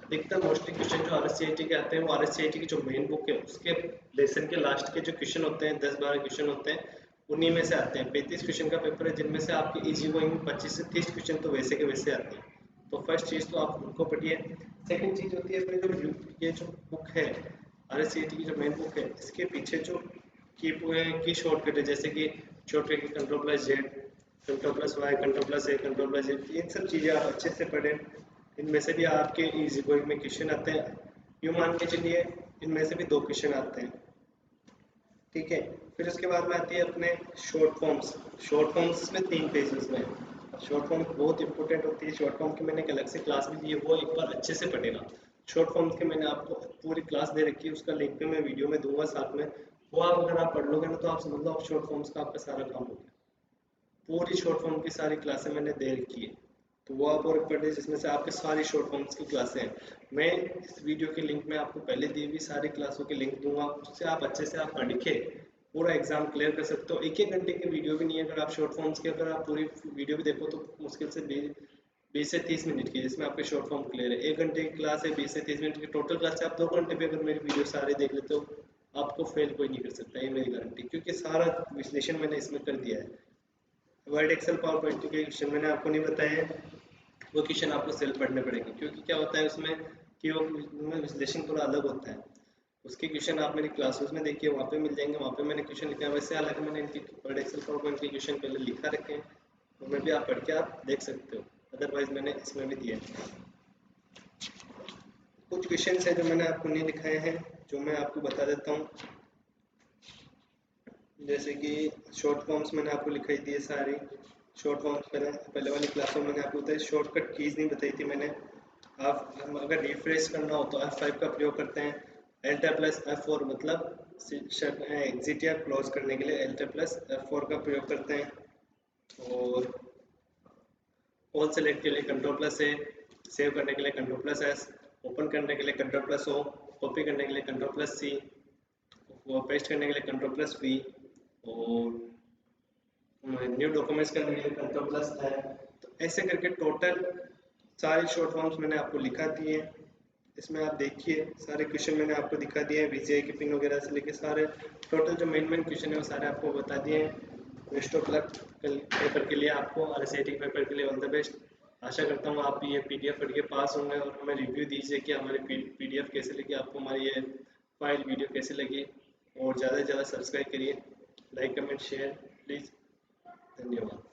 अधिकतर मोस्टली क्वेश्चन जो आरएससीआईटी के आते हैं वो आरएससीआईटी की जो मेन बुक है उसके लेसन के लास्ट के जो क्वेश्चन होते हैं 10-12 क्वेश्चन होते हैं उन्हीं में से आते हैं। 35 क्वेश्चन का पेपर है जिनमें से आपके इजी गोइंग 25 से 30 क्वेश्चन तो वैसे के वैसे आते हैं। तो फर्स्ट चीज तो आप उनको पढ़िए। सेकंड चीज होती है अपने जो ये जो बुक है आरएससीआईटी की जो मेन बुक है इसके पीछे जो की शॉर्टकट है, जैसे कि शॉर्टकट की Ctrl+Z, Ctrl+Y, Ctrl+A, Ctrl+Z, ये सब चीज़ें आप अच्छे से पढ़ें। इनमें से भी आपके इजी गोइंग में क्वेश्चन आते हैं। यूँ मान के चलिए इनमें से भी 2 क्वेश्चन आते हैं, ठीक है। फिर उसके बाद में आती है अपने शॉर्ट फॉर्म्स। शॉर्ट फॉर्म्स में 3 पेजेस में। शॉर्ट फॉर्म बहुत इंपॉर्टेंट होती है। शॉर्ट फॉर्म की मैंने एक अलग से क्लास भी दी है, वो एक बार अच्छे से पढ़ेगा। शॉर्ट फॉर्म्स के मैंने आपको पूरी क्लास दे रखी है, उसका लिंक भी मैं वीडियो में दूंगा साथ में। वो आप अगर आप पढ़ लोगे ना तो आप समझ लो आप शॉर्ट फॉर्म्स का आपका सारा काम हो गया। पूरी शॉर्ट फॉर्म की सारी क्लासें मैंने दे रखी है, तो वो आप और पढ़े जिसमें से आपके सारी शॉर्ट फॉर्म्स की क्लासें हैं। मैं इस वीडियो के लिंक में आपको पहले दी हुई सारी क्लासों के लिंक दूंगा, उससे आप अच्छे से आप पढ़ के पूरा एग्जाम क्लियर कर सकते हो। 1-1 घंटे की वीडियो भी नहीं है, अगर आप शॉर्ट फॉर्म्स की अगर आप पूरी वीडियो भी देखो तो मुश्किल से 20 से 30 मिनट की, जिसमें आपके शॉर्ट फॉर्म क्लियर है। 1 घंटे की क्लास है, 20 से 30 मिनट की टोटल क्लास है। आप 2 घंटे भी अगर मेरी वीडियो सारे देख लेते हो आपको फेल कोई नहीं कर सकता, ये मेरी गारंटी, क्योंकि सारा विश्लेषण मैंने इसमें कर दिया है। वर्ड एक्सेल पावर पॉइंट के क्वेश्चन मैंने आपको नहीं बताए हैं, वो क्वेश्चन आपको सेल्फ पढ़ने पड़ेंगे, क्योंकि क्या होता है उसमें कि वो विश्लेषण थोड़ा अलग होता है। उसके क्वेश्चन आप मेरी क्लासेस में देखिए, वहाँ पे मिल जाएंगे, वहाँ पे मैंने क्वेश्चन लिखा है। वैसे हालांकि मैंने इनकी वर्ड एक्सेल पावर पॉइंट के क्वेश्चन पहले लिखा रखे हैं, उनमें भी आप पढ़ के आप देख सकते हो, अदरवाइज मैंने इसमें भी दिया है। कुछ क्वेश्चन है जो मैंने आपको नहीं लिखाए हैं, जो मैं आपको बता देता हूँ। जैसे कि शॉर्ट फॉर्म्स मैंने आपको लिखाई दी है सारी। शॉर्ट फॉर्म्स पहले वाली क्लासों में मैंने आपको बताया, शॉर्टकट कीज नहीं बताई थी मैंने। आप अगर रिफ्रेश करना हो तो F5 का प्रयोग करते हैं। Alt+F4 मतलब एग्जिट या क्लोज करने के लिए Alt+F4 का प्रयोग करते हैं। और ऑल सेलेक्ट के लिए Ctrl+A, सेव करने के लिए Ctrl+S, ओपन करने के लिए Ctrl+O, कॉपी करने के लिए Ctrl+C, वो पेस्ट करने के लिए Ctrl+V, और न्यू डॉक्यूमेंट्स करने के लिए Ctrl+N। तो ऐसे करके टोटल सारी शॉर्ट फॉर्म्स मैंने आपको लिखा दी है। इसमें आप देखिए सारे क्वेश्चन मैंने आपको दिखा दिए हैं, वीजीआई की पिन वगैरह से लेके सारे टोटल जो मेन क्वेश्चन है वो सारे आपको बता दिए हैं। बेस्ट ऑफ लक कल पेपर के लिए आपको, और एसआईटी पेपर के लिए ऑल द बेस्ट। आशा करता हूँ आप ये पीडीएफ पढ़ के पास होंगे, और हमें रिव्यू दीजिए कि हमारी पीडीएफ कैसे लगी आपको, हमारी ये फाइल वीडियो कैसे लगी, और ज़्यादा से ज़्यादा सब्सक्राइब करिए, लाइक कमेंट शेयर प्लीज़। धन्यवाद।